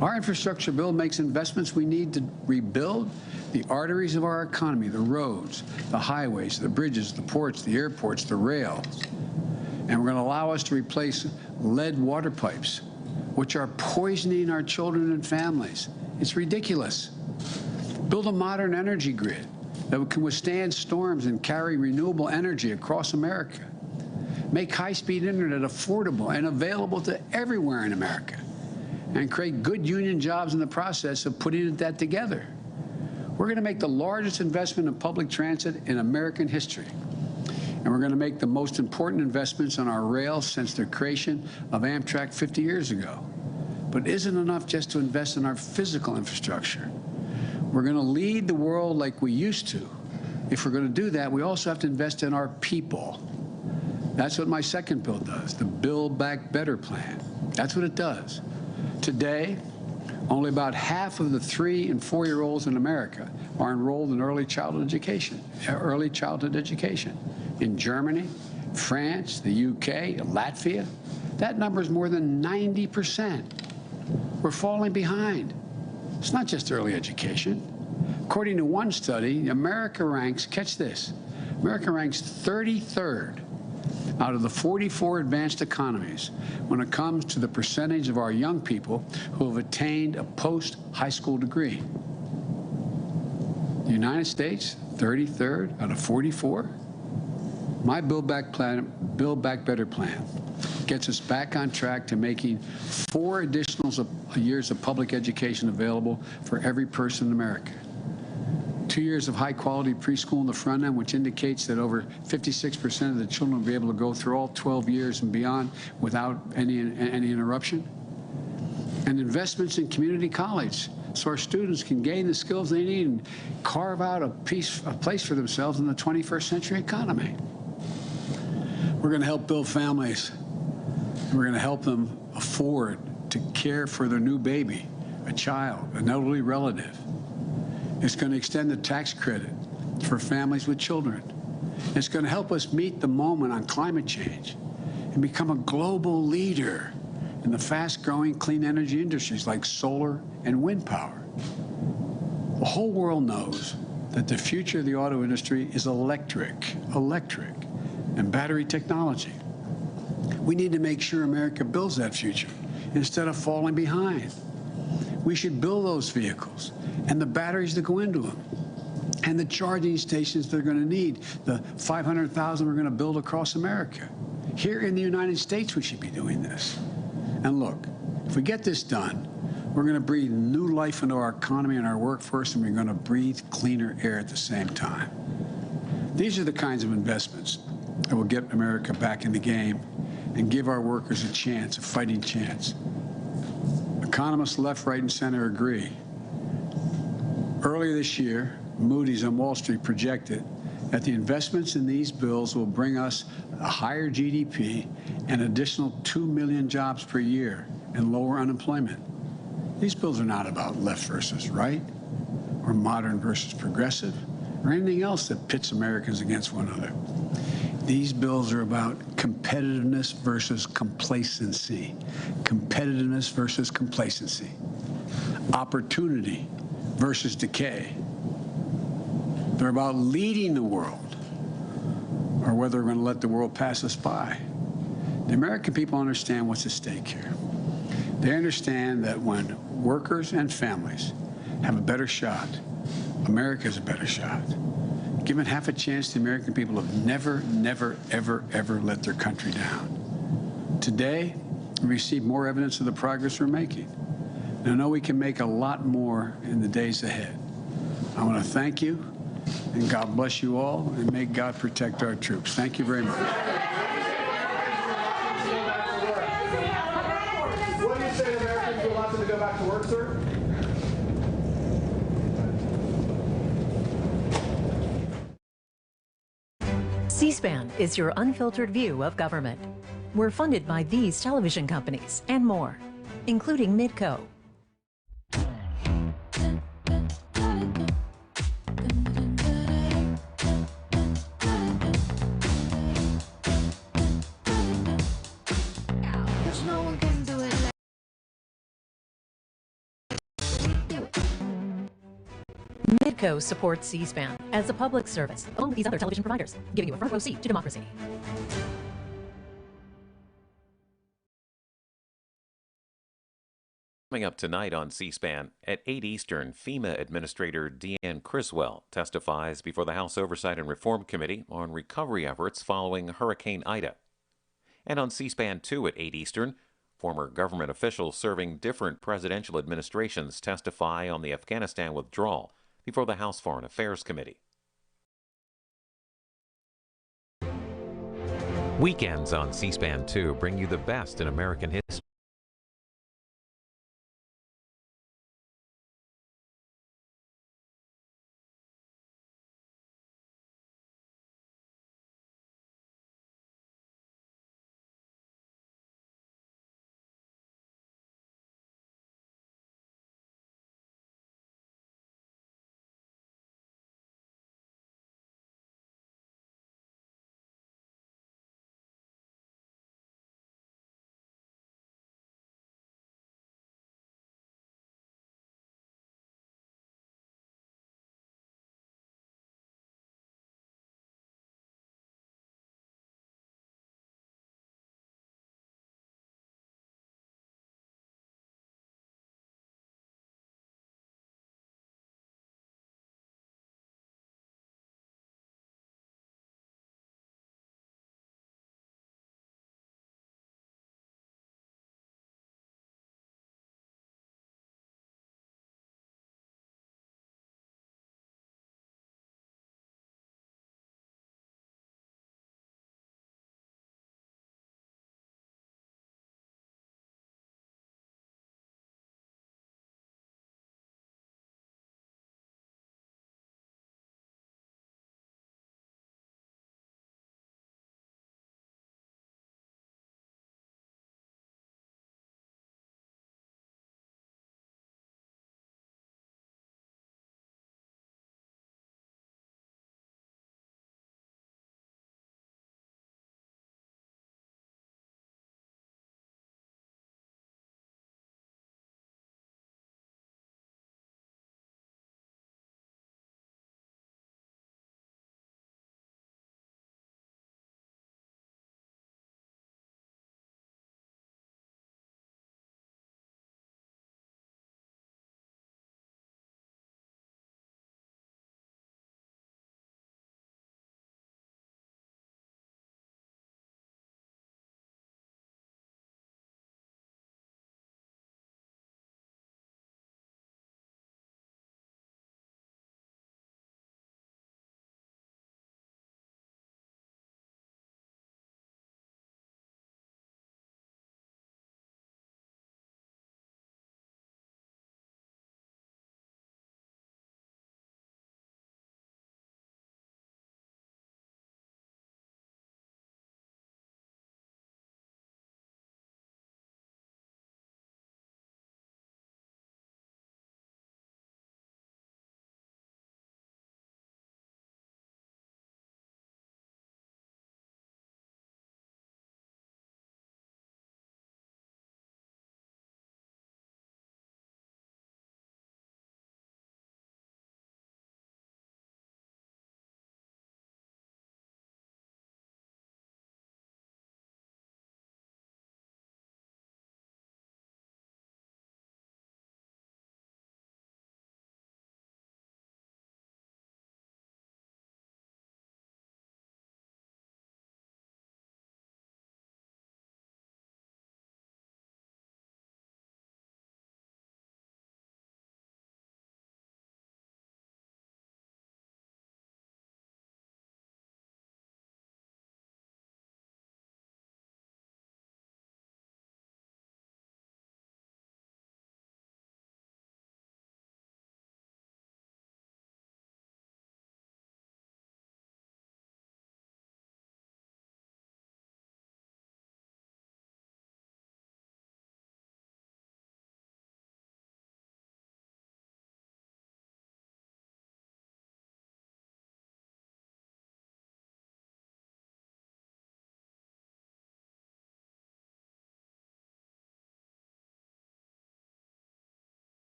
Our infrastructure bill makes investments we need to rebuild the arteries of our economy, the roads, the highways, the bridges, the ports, the airports, the rails. And we're going to allow us to replace lead water pipes, which are poisoning our children and families. It's ridiculous. Build a modern energy grid that can withstand storms and carry renewable energy across America. Make high-speed internet affordable and available to everywhere in America. And create good union jobs in the process of putting that together. We're going to make the largest investment in public transit in American history. And we're going to make the most important investments on our rail since the creation of Amtrak 50 years ago. But it isn't enough just to invest in our physical infrastructure. We're going to lead the world like we used to. If we're going to do that, we also have to invest in our people. That's what my second bill does, the Build Back Better plan. That's what it does. Today, only about half of the 3- and 4-year-olds in America are enrolled in early childhood education. In Germany, France, the UK, Latvia, that number is more than 90%. We're falling behind. It's not just early education. According to one study, America ranks, catch this, America ranks 33rd out of the 44 advanced economies when it comes to the percentage of our young people who have attained a post-high school degree. The United States, 33rd out of 44. My Build Back Better plan gets us back on track to making 4 additional years of public education available for every person in America. 2 years of high-quality preschool in the front end, which indicates that over 56% of the children will be able to go through all 12 years and beyond without any interruption. And investments in community college, so our students can gain the skills they need and carve out a place for themselves in the 21st century economy. We're going to help build families. We're going to help them afford to care for their new baby, a child, an elderly relative. It's going to extend the tax credit for families with children. It's going to help us meet the moment on climate change and become a global leader in the fast-growing clean energy industries like solar and wind power. The whole world knows that the future of the auto industry is electric, and battery technology. We need to make sure America builds that future instead of falling behind. We should build those vehicles and the batteries that go into them and the charging stations they're going to need, the 500,000 we're going to build across America. Here in the United States, we should be doing this. And look, if we get this done, we're going to breathe new life into our economy and our workforce, and we're going to breathe cleaner air at the same time. These are the kinds of investments that will get America back in the game and give our workers a chance, a fighting chance. Economists left, right, and center agree. Earlier this year, Moody's on Wall Street projected that the investments in these bills will bring us a higher GDP and additional 2 million jobs per year and lower unemployment. These bills are not about left versus right or modern versus progressive or anything else that pits Americans against one another. These bills are about competitiveness versus complacency. Competitiveness versus complacency. Opportunity versus decay. They're about leading the world or whether we're going to let the world pass us by. The American people understand what's at stake here. They understand that when workers and families have a better shot, America has a better shot. Given half a chance, the American people have never, ever let their country down. Today, we receive more evidence of the progress we're making. And I know we can make a lot more in the days ahead. I want to thank you, and God bless you all, and may God protect our troops. Thank you very much.
What do you say to Americans who want them to go back to work, sir?
C-SPAN is your unfiltered view of government. We're funded by these television companies and more, including Midco. Midco supports C-SPAN as a public service, along with these other television providers, giving you a front row seat to democracy.
Coming up tonight on C-SPAN, at 8 Eastern, FEMA Administrator Deanne Criswell testifies before the House Oversight and Reform Committee on recovery efforts following Hurricane Ida. And on C-SPAN 2 at 8 Eastern, former government officials serving different presidential administrations testify on the Afghanistan withdrawal before the House Foreign Affairs Committee. Weekends on C-SPAN 2 bring you the best in American history.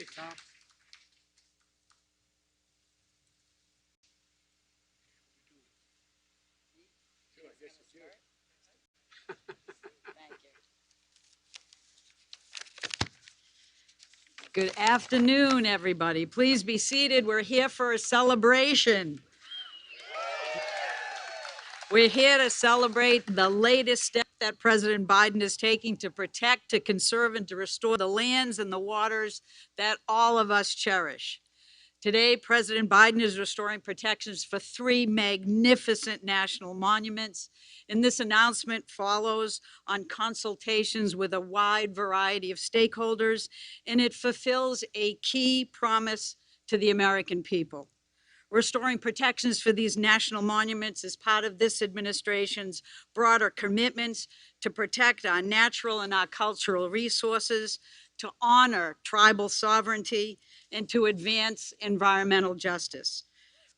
Hey, Tom.
Good afternoon, everybody. Please be seated. We're here for a celebration. We're here to celebrate the latest step that President Biden is taking to protect, to conserve, and to restore the lands and the waters that all of us cherish. Today, President Biden is restoring protections for 3 magnificent national monuments, and this announcement follows on consultations with a wide variety of stakeholders, and it fulfills a key promise to the American people. Restoring protections for these national monuments is part of this administration's broader commitments to protect our natural and our cultural resources, to honor tribal sovereignty, and to advance environmental justice.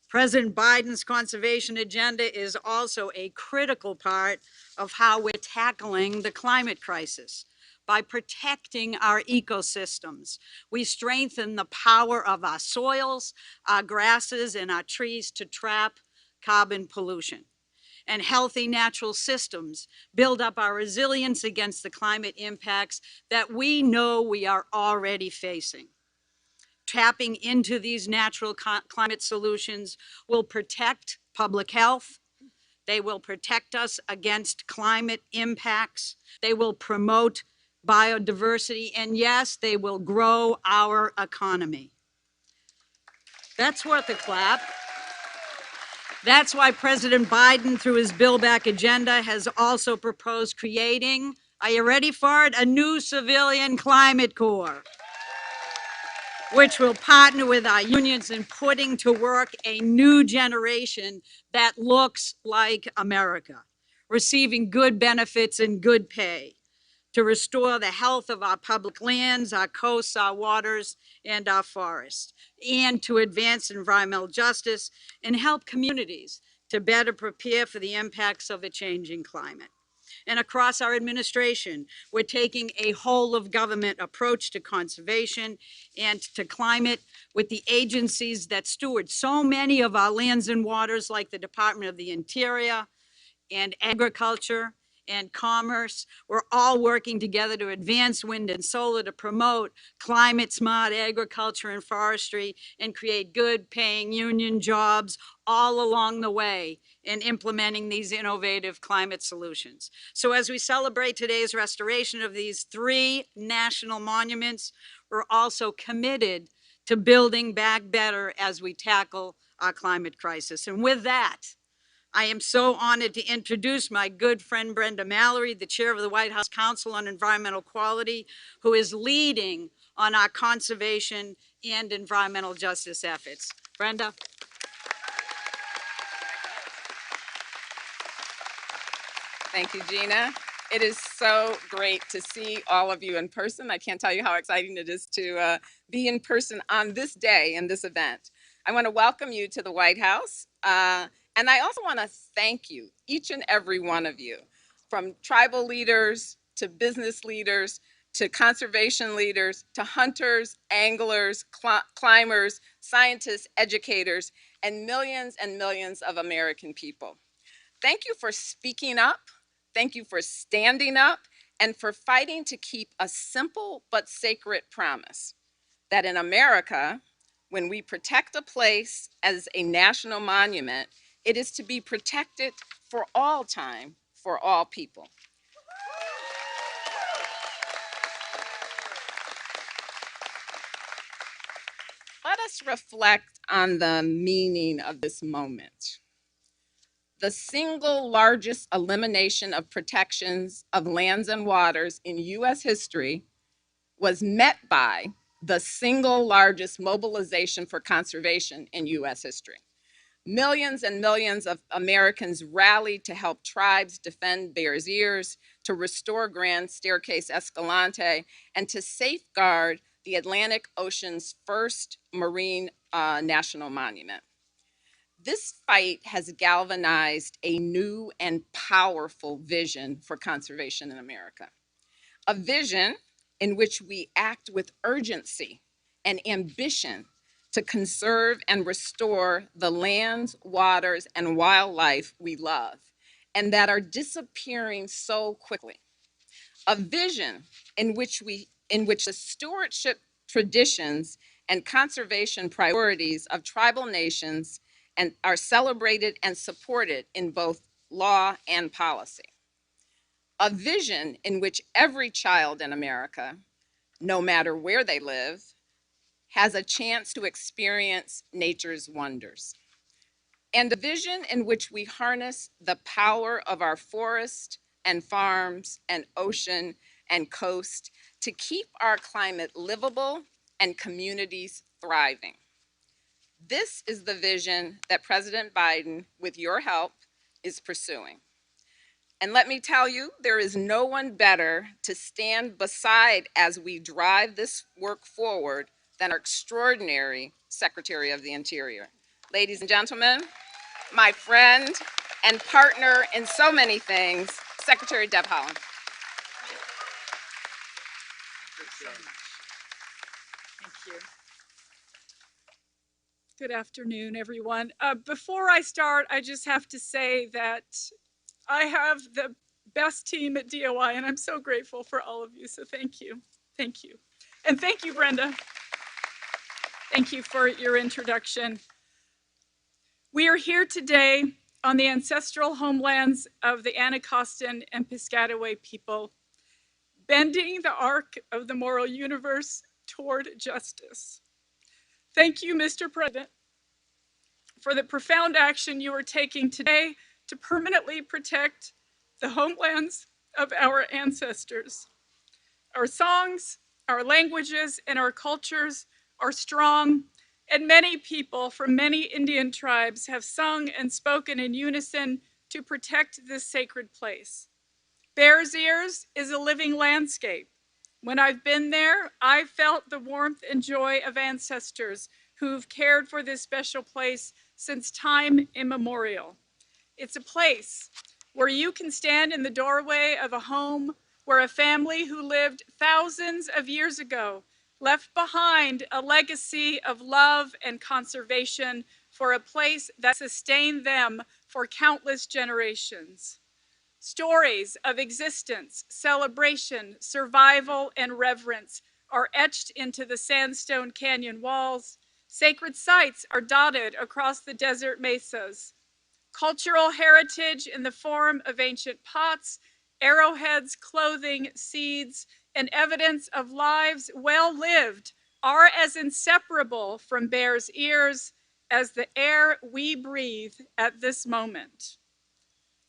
President Biden's conservation agenda is also a critical part of how we're tackling the climate crisis. By protecting our ecosystems, we strengthen the power of our soils, our grasses, and our trees to trap carbon pollution. And healthy natural systems build up our resilience against the climate impacts that we know we are already facing. Tapping into these natural climate solutions will protect public health. They will protect us against climate impacts. They will promote biodiversity, and yes, they will grow our economy. That's worth a clap. That's why President Biden, through his Build Back agenda, has also proposed creating, are you ready for it? A new civilian climate corps, which will partner with our unions in putting to work a new generation that looks like America, receiving good benefits and good pay, to restore the health of our public lands, our coasts, our waters, and our forests, and to advance environmental justice and help communities to better prepare for the impacts of a changing climate. And across our administration, we're taking a whole of government approach to conservation and to climate with the agencies that steward so many of our lands and waters, like the Department of the Interior and Agriculture and Commerce. We're all working together to advance wind and solar, to promote climate smart agriculture and forestry, and create good paying union jobs all along the way in implementing these innovative climate solutions. So as we celebrate today's restoration of these 3 national monuments, we're also committed to building back better as we tackle our climate crisis. And with that, I am so honored to introduce my good friend Brenda Mallory, the chair of the White House Council on Environmental Quality, who is leading on our conservation and environmental justice efforts. Brenda.
Thank you, Gina. It is so great to see all of you in person. I can't tell you how exciting it is to be in person on this day and this event. I want to welcome you to the White House. And I also want to thank you, each and every one of you, from tribal leaders to business leaders to conservation leaders to hunters, anglers, climbers, scientists, educators, and millions of American people. Thank you for speaking up. Thank you for standing up and for fighting to keep a simple but sacred promise that in America, when we protect a place as a national monument, it is to be protected for all time, for all people. Let us reflect on the meaning of this moment. The single largest elimination of protections of lands and waters in U.S. history was met by the single largest mobilization for conservation in U.S. history. Millions and millions of Americans rallied to help tribes defend Bears Ears, to restore Grand Staircase Escalante, and to safeguard the Atlantic Ocean's first marine national monument. This fight has galvanized a new and powerful vision for conservation in America, a vision in which we act with urgency and ambition to conserve and restore the lands, waters, and wildlife we love and that are disappearing so quickly. A vision in which the stewardship traditions and conservation priorities of tribal nations and are celebrated and supported in both law and policy. A vision in which every child in America, no matter where they live, has a chance to experience nature's wonders. And a vision in which we harness the power of our forest and farms and ocean and coast to keep our climate livable and communities thriving. This is the vision that President Biden, with your help, is pursuing. And let me tell you, there is no one better to stand beside as we drive this work forward than our extraordinary Secretary of the Interior. Ladies and gentlemen, my friend and partner in so many things, Secretary Deb Haaland.
Thank you. Good afternoon, everyone. Before I start, I just have to say that I have the best team at DOI, and I'm so grateful for all of you, so thank you. Thank you. And thank you, Brenda. Thank you for your introduction. We are here today on the ancestral homelands of the Anacostan and Piscataway people, bending the arc of the moral universe toward justice. Thank you, Mr. President, for the profound action you are taking today to permanently protect the homelands of our ancestors. Our songs, our languages, and our cultures are strong, and many people from many Indian tribes have sung and spoken in unison to protect this sacred place. Bears Ears is a living landscape. When I've been there, I've felt the warmth and joy of ancestors who've cared for this special place since time immemorial. It's a place where you can stand in the doorway of a home where a family who lived thousands of years ago left behind a legacy of love and conservation for a place that sustained them for countless generations. Stories of existence, celebration, survival, and reverence are etched into the sandstone canyon walls. Sacred sites are dotted across the desert mesas. Cultural heritage in the form of ancient pots, arrowheads, clothing, seeds, and evidence of lives well lived are as inseparable from Bears Ears as the air we breathe at this moment.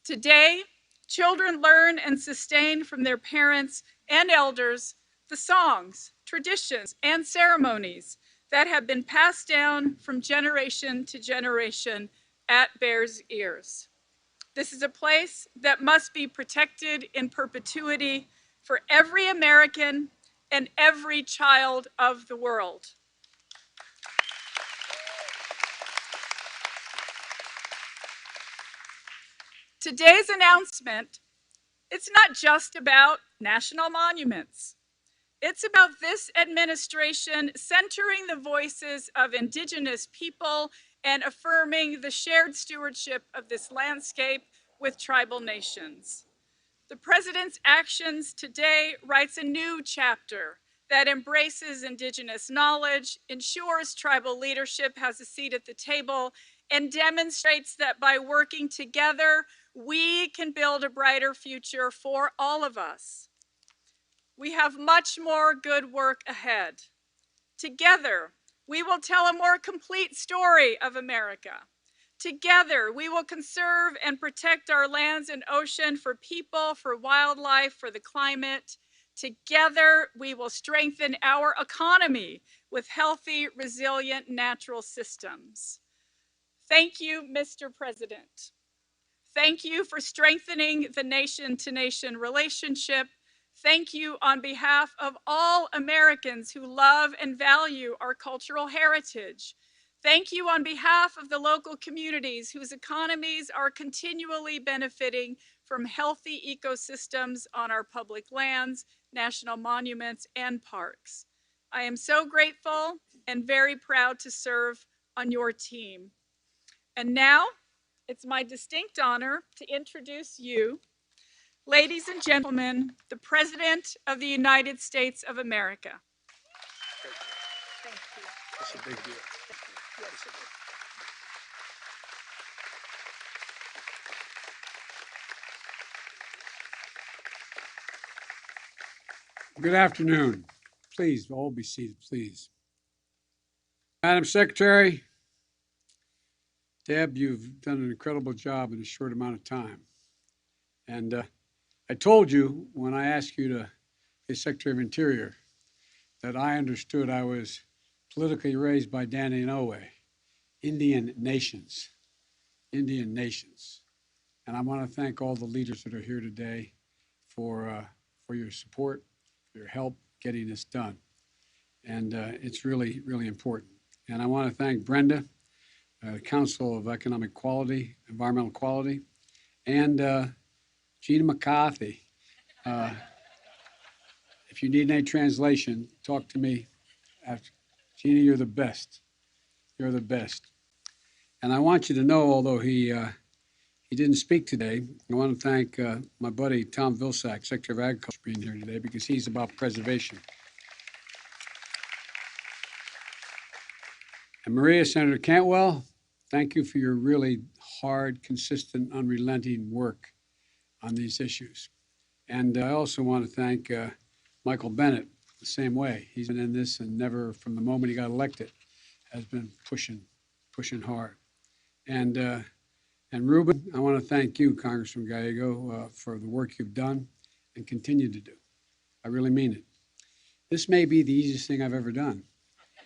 Today, children learn and sustain from their parents and elders the songs, traditions, and ceremonies that have been passed down from generation to generation at Bears Ears. This is a place that must be protected in perpetuity for every American and every child of the world. Today's announcement, it's not just about national monuments. It's about this administration centering the voices of Indigenous people and affirming the shared stewardship of this landscape with tribal nations. The President's actions today writes a new chapter that embraces Indigenous knowledge, ensures tribal leadership has a seat at the table, and demonstrates that by working together, we can build a brighter future for all of us. We have much more good work ahead. Together, we will tell a more complete story of America. Together, we will conserve and protect our lands and ocean for people, for wildlife, for the climate. Together, we will strengthen our economy with healthy, resilient natural systems. Thank you, Mr. President. Thank you for strengthening the nation-to-nation relationship. Thank you on behalf of all Americans who love and value our cultural heritage. Thank you on behalf of the local communities whose economies are continually benefiting from healthy ecosystems on our public lands, national monuments, and parks. I am so grateful and very proud to serve on your team. And now it's my distinct honor to introduce you, ladies and gentlemen, the President of the United States of America. Thank you.
That's a big deal. Good afternoon. Please, all be seated, please. Madam Secretary, Deb, you've done an incredible job in a short amount of time. And I told you when I asked you to be Secretary of Interior that I understood I was politically raised by Danny Inouye, Indian nations. And I want to thank all the leaders that are here today for your support, for your help getting this done. And it's really, really important. And I want to thank Brenda, the Council of Economic Quality, Environmental Quality, and Gina McCarthy. If you need any translation, talk to me after. Gina, you're the best. You're the best. And I want you to know, although he didn't speak today, I want to thank my buddy Tom Vilsack, Secretary of Agriculture, being here today because he's about preservation. And Maria, Senator Cantwell, thank you for your really hard, consistent, unrelenting work on these issues. And I also want to thank Michael Bennet the same way. He's been in this and never, from the moment he got elected, has been pushing hard. And Ruben, I want to thank you, Congressman Gallego, for the work you've done and continue to do. I really mean it. This may be the easiest thing I've ever done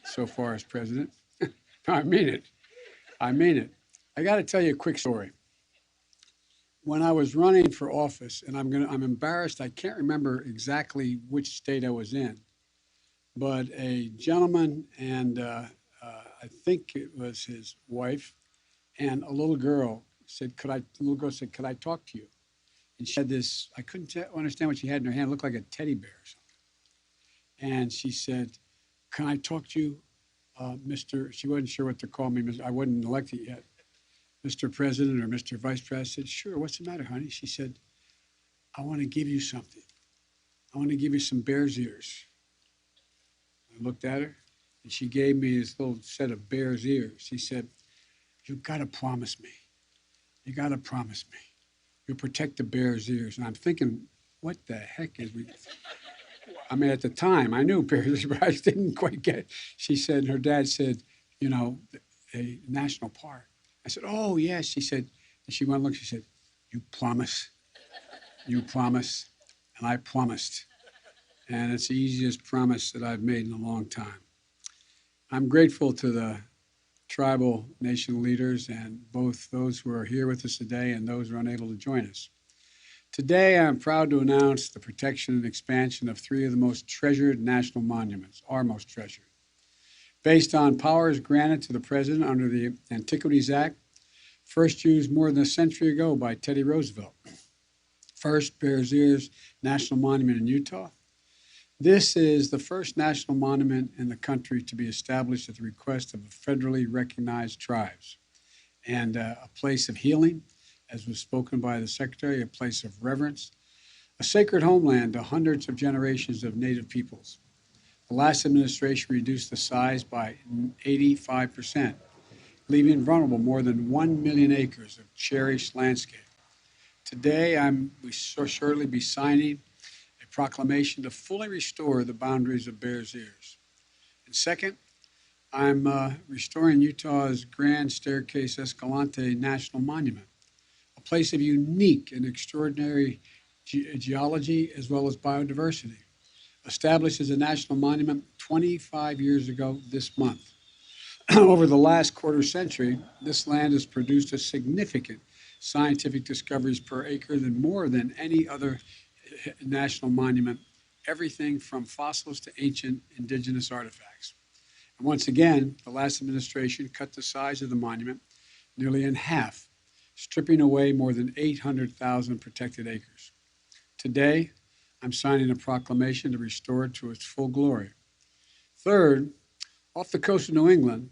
so far as president. I mean it. I mean it. I got to tell you a quick story. When I was running for office, and I'm embarrassed, I can't remember exactly which state I was in, but a gentleman and I think it was his wife and a little girl said, could I talk to you? And she had this, I couldn't understand what she had in her hand. It looked like a teddy bear or something. And she said, can I talk to you, Mr. She wasn't sure what to call me. I wasn't elected yet. Mr. President or Mr. Vice President. I said, sure, what's the matter, honey? She said, I want to give you something. I want to give you some bear's ears. I looked at her, and she gave me this little set of bear's ears. She said, you've got to promise me. You got to promise me. You'll protect the bear's ears. And I'm thinking, what the heck is we... I mean, at the time, I knew bear's ears, but I didn't quite get it. She said, and her dad said, you know, a national park. I said, oh, yes. She said, and she went and looked, she said, you promise. You promise. And I promised. And it's the easiest promise that I've made in a long time. I'm grateful to the tribal nation leaders and both those who are here with us today and those who are unable to join us. Today, I'm proud to announce the protection and expansion of three of the most treasured national monuments, our most treasured. Based on powers granted to the President under the Antiquities Act, first used more than a century ago by Teddy Roosevelt. First, Bears Ears National Monument in Utah. This is the first national monument in the country to be established at the request of federally recognized tribes, and a place of healing, as was spoken by the Secretary, a place of reverence, a sacred homeland to hundreds of generations of Native peoples. The last administration reduced the size by 85%, leaving vulnerable more than 1 million acres of cherished landscape. Today, we shall shortly be signing a proclamation to fully restore the boundaries of Bears Ears. And second, I'm restoring Utah's Grand Staircase Escalante National Monument, a place of unique and extraordinary geology as well as biodiversity. Established as a national monument 25 years ago this month. Over the last quarter century, this land has produced a significant scientific discoveries per acre than more than any other national monument, everything from fossils to ancient indigenous artifacts. And once again, the last administration cut the size of the monument nearly in half, stripping away more than 800,000 protected acres. Today, I'm signing a proclamation to restore it to its full glory. Third, off the coast of New England,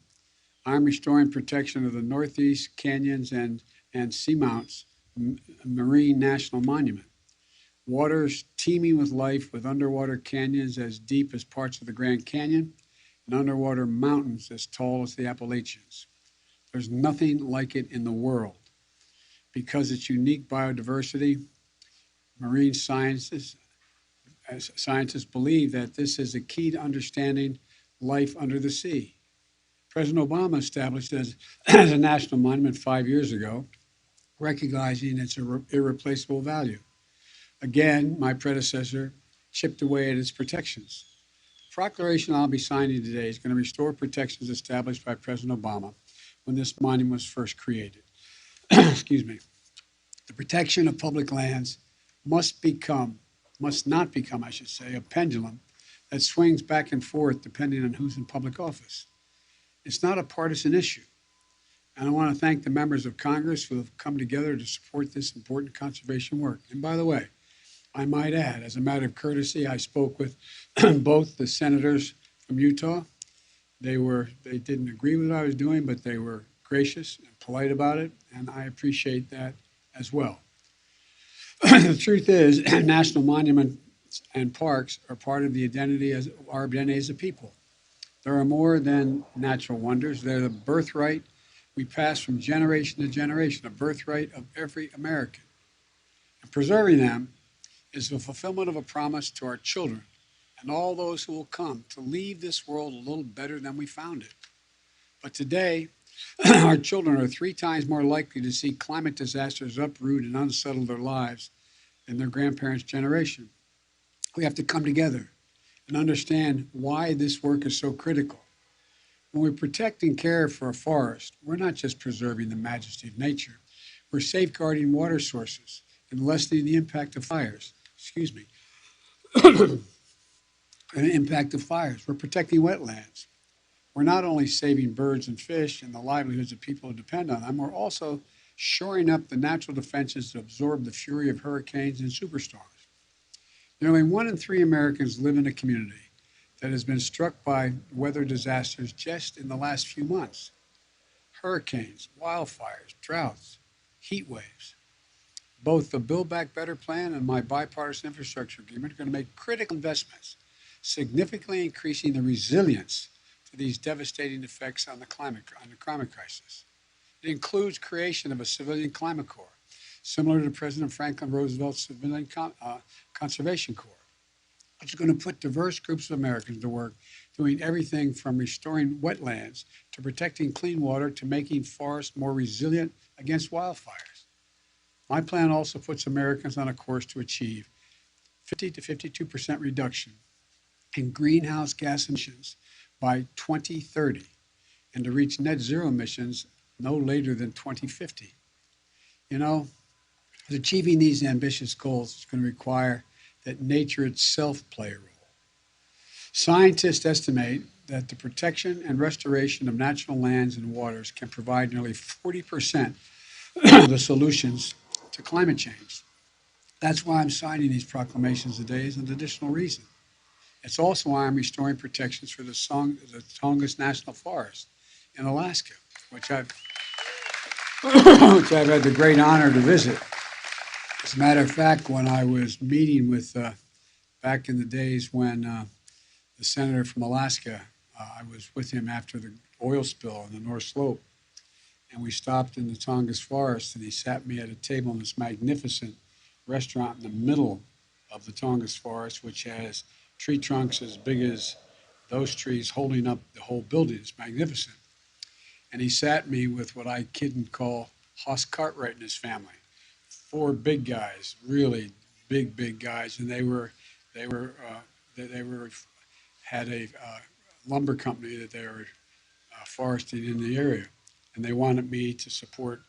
I'm restoring protection of the Northeast Canyons and Seamounts Marine National Monument. Waters teeming with life, with underwater canyons as deep as parts of the Grand Canyon and underwater mountains as tall as the Appalachians. There's nothing like it in the world. Because its unique biodiversity, marine scientists believe that this is a key to understanding life under the sea. President Obama established it as a national monument 5 years ago, recognizing its irreplaceable value. Again, my predecessor chipped away at its protections. The proclamation I'll be signing today is going to restore protections established by President Obama when this monument was first created. Excuse me. The protection of public lands must not become, I should say, a pendulum that swings back and forth depending on who's in public office. It's not a partisan issue. And I want to thank the members of Congress who have come together to support this important conservation work. And by the way, I might add, as a matter of courtesy, I spoke with both the senators from Utah. They didn't agree with what I was doing, but they were gracious and polite about it, and I appreciate that as well. The truth is, national monuments and parks are part of the identity as our identity as a people. There are more than natural wonders. They're the birthright we pass from generation to generation, a birthright of every American. And preserving them is the fulfillment of a promise to our children and all those who will come to leave this world a little better than we found it. But today, our children are 3 times more likely to see climate disasters uproot and unsettle their lives than their grandparents' generation. We have to come together and understand why this work is so critical. When we protect and care for a forest, we're not just preserving the majesty of nature. We're safeguarding water sources and lessening the impact of fires. The impact of fires. We're protecting wetlands. We're not only saving birds and fish and the livelihoods of people who depend on them, we're also shoring up the natural defenses to absorb the fury of hurricanes and superstorms. Nearly 1 in 3 Americans live in a community that has been struck by weather disasters just in the last few months. Hurricanes, wildfires, droughts, heat waves. Both the Build Back Better plan and my bipartisan infrastructure agreement are going to make critical investments, significantly increasing the resilience to these devastating effects on the climate crisis. It includes creation of a civilian climate corps, similar to President Franklin Roosevelt's Civilian Conservation Corps, which is going to put diverse groups of Americans to work doing everything from restoring wetlands to protecting clean water to making forests more resilient against wildfires. My plan also puts Americans on a course to achieve 50 to 52% reduction in greenhouse gas emissions by 2030 and to reach net zero emissions no later than 2050. You know, achieving these ambitious goals is going to require that nature itself play a role. Scientists estimate that the protection and restoration of natural lands and waters can provide nearly 40% of the solutions to climate change. That's why I'm signing these proclamations today as an additional reason. It's also why I'm restoring protections for the Tongass National Forest in Alaska, which I've had the great honor to visit. As a matter of fact, when I was meeting with, back in the days when the senator from Alaska, I was with him after the oil spill on the North Slope, and we stopped in the Tongass Forest, and he sat me at a table in this magnificent restaurant in the middle of the Tongass Forest, which has tree trunks as big as those trees holding up the whole building. It's magnificent. And he sat me with what I kid and call Hoss Cartwright and his family. 4 big guys, really big guys, and they had a lumber company that they were foresting in the area, and they wanted me to support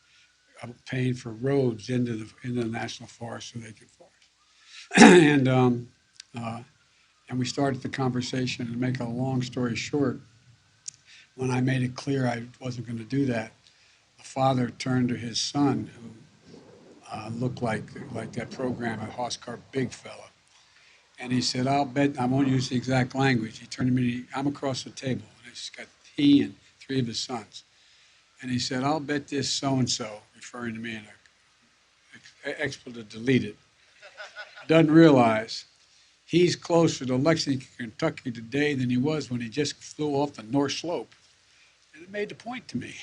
paying for roads into the national forest so they could forest. And we started the conversation. And to make a long story short, when I made it clear I wasn't going to do that, the father turned to his son, who looked like that program at Hoss Cart, big fella, And he said, I'll bet, I won't use the exact language. He turned to me, I'm across the table. And he's got he and 3 of his sons. And he said, I'll bet this so-and-so, referring to me, and an expletive deleted, doesn't realize he's closer to Lexington, Kentucky today than he was when he just flew off the North Slope. And it made the point to me.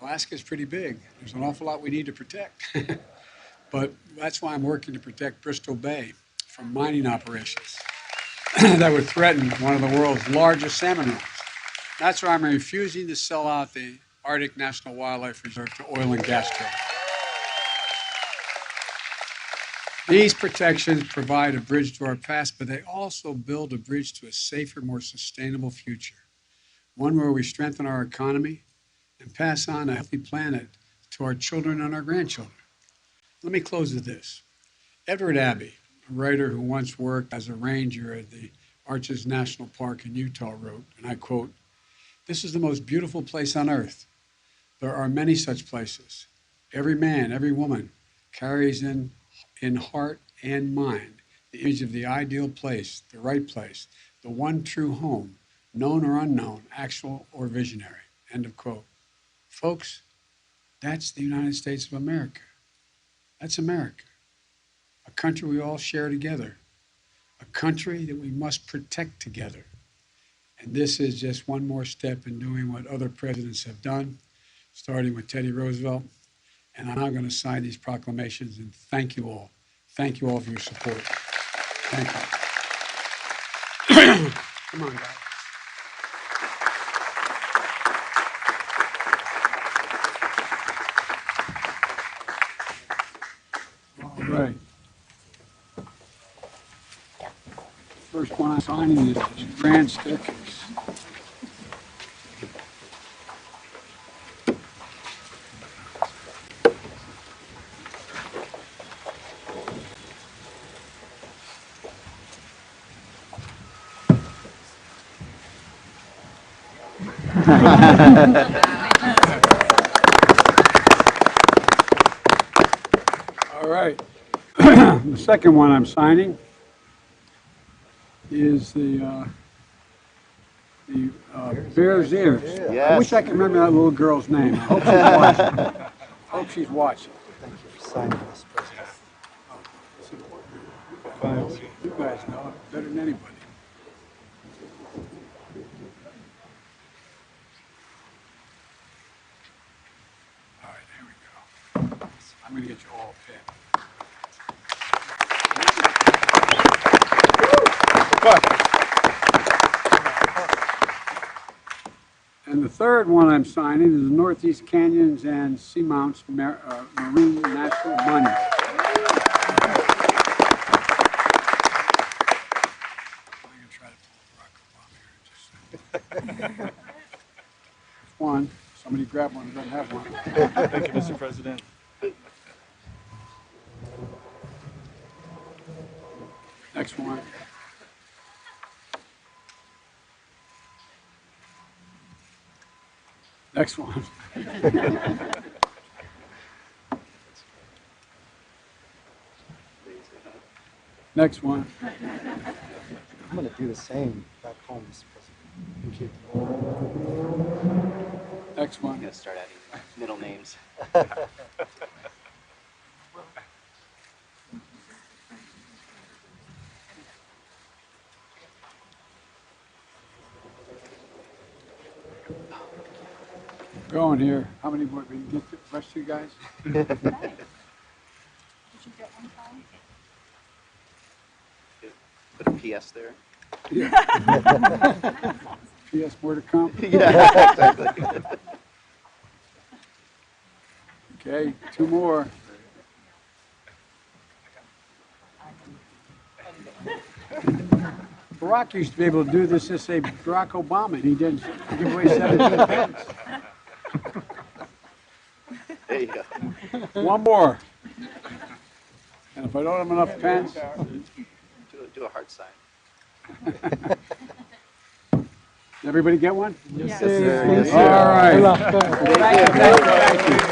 Alaska's pretty big. There's an awful lot we need to protect. But that's why I'm working to protect Bristol Bay from mining operations that would threaten one of the world's largest salmon runs. That's why I'm refusing to sell out the Arctic National Wildlife Reserve to oil and gas drilling. These protections provide a bridge to our past, but they also build a bridge to a safer, more sustainable future, one where we strengthen our economy and pass on a healthy planet to our children and our grandchildren. Let me close with this. Edward Abbey, a writer who once worked as a ranger at the Arches National Park in Utah, wrote, and I quote, "This is the most beautiful place on earth. There are many such places. Every man, every woman carries in heart and mind the image of the ideal place, the right place, the one true home, known or unknown, actual or visionary." End of quote. Folks, that's the United States of America. That's America, a country we all share together, a country that we must protect together. And this is just one more step in doing what other presidents have done, starting with Teddy Roosevelt. And I'm now going to sign these proclamations and thank you all. Thank you all for your support. Thank you. Come on, guys. All right. First one I'm signing is this grand staircase. All right. The second one I'm signing is the Bears Ears.
Yes.
I wish I could remember that little girl's name. I hope she's watching. I hope she's watching.
Thank you for signing this, President.
It's important. You guys know it better than anybody. All right, here we go. I'm going to get you all a pen. And the third one I'm signing is the Northeast Canyons and Seamounts Marine National Monument. I'm going to try to pull Barack Obama here in just a second. One. Somebody grab one who doesn't have one.
Thank you, Mr. President.
Next one. Next one. Next one.
I'm going to do the same back home, Mr. President. Thank you.
Next one.
I'm going to start adding middle names.
Going here. How many more? We can get the rest of you guys?
Did you get one time?
Put a PS there.
Yeah. P.S. more to come?
Yeah, exactly.
Okay, 2 more. Barack used to be able to do this to say Barack Obama, and he didn't give away 17 pens.
There you go.
One more. And if I don't have enough pens,
Do a heart sign.
everybody get one?
Yes,
sir.
Yes, sir.
All right.
Good luck.
Thank you.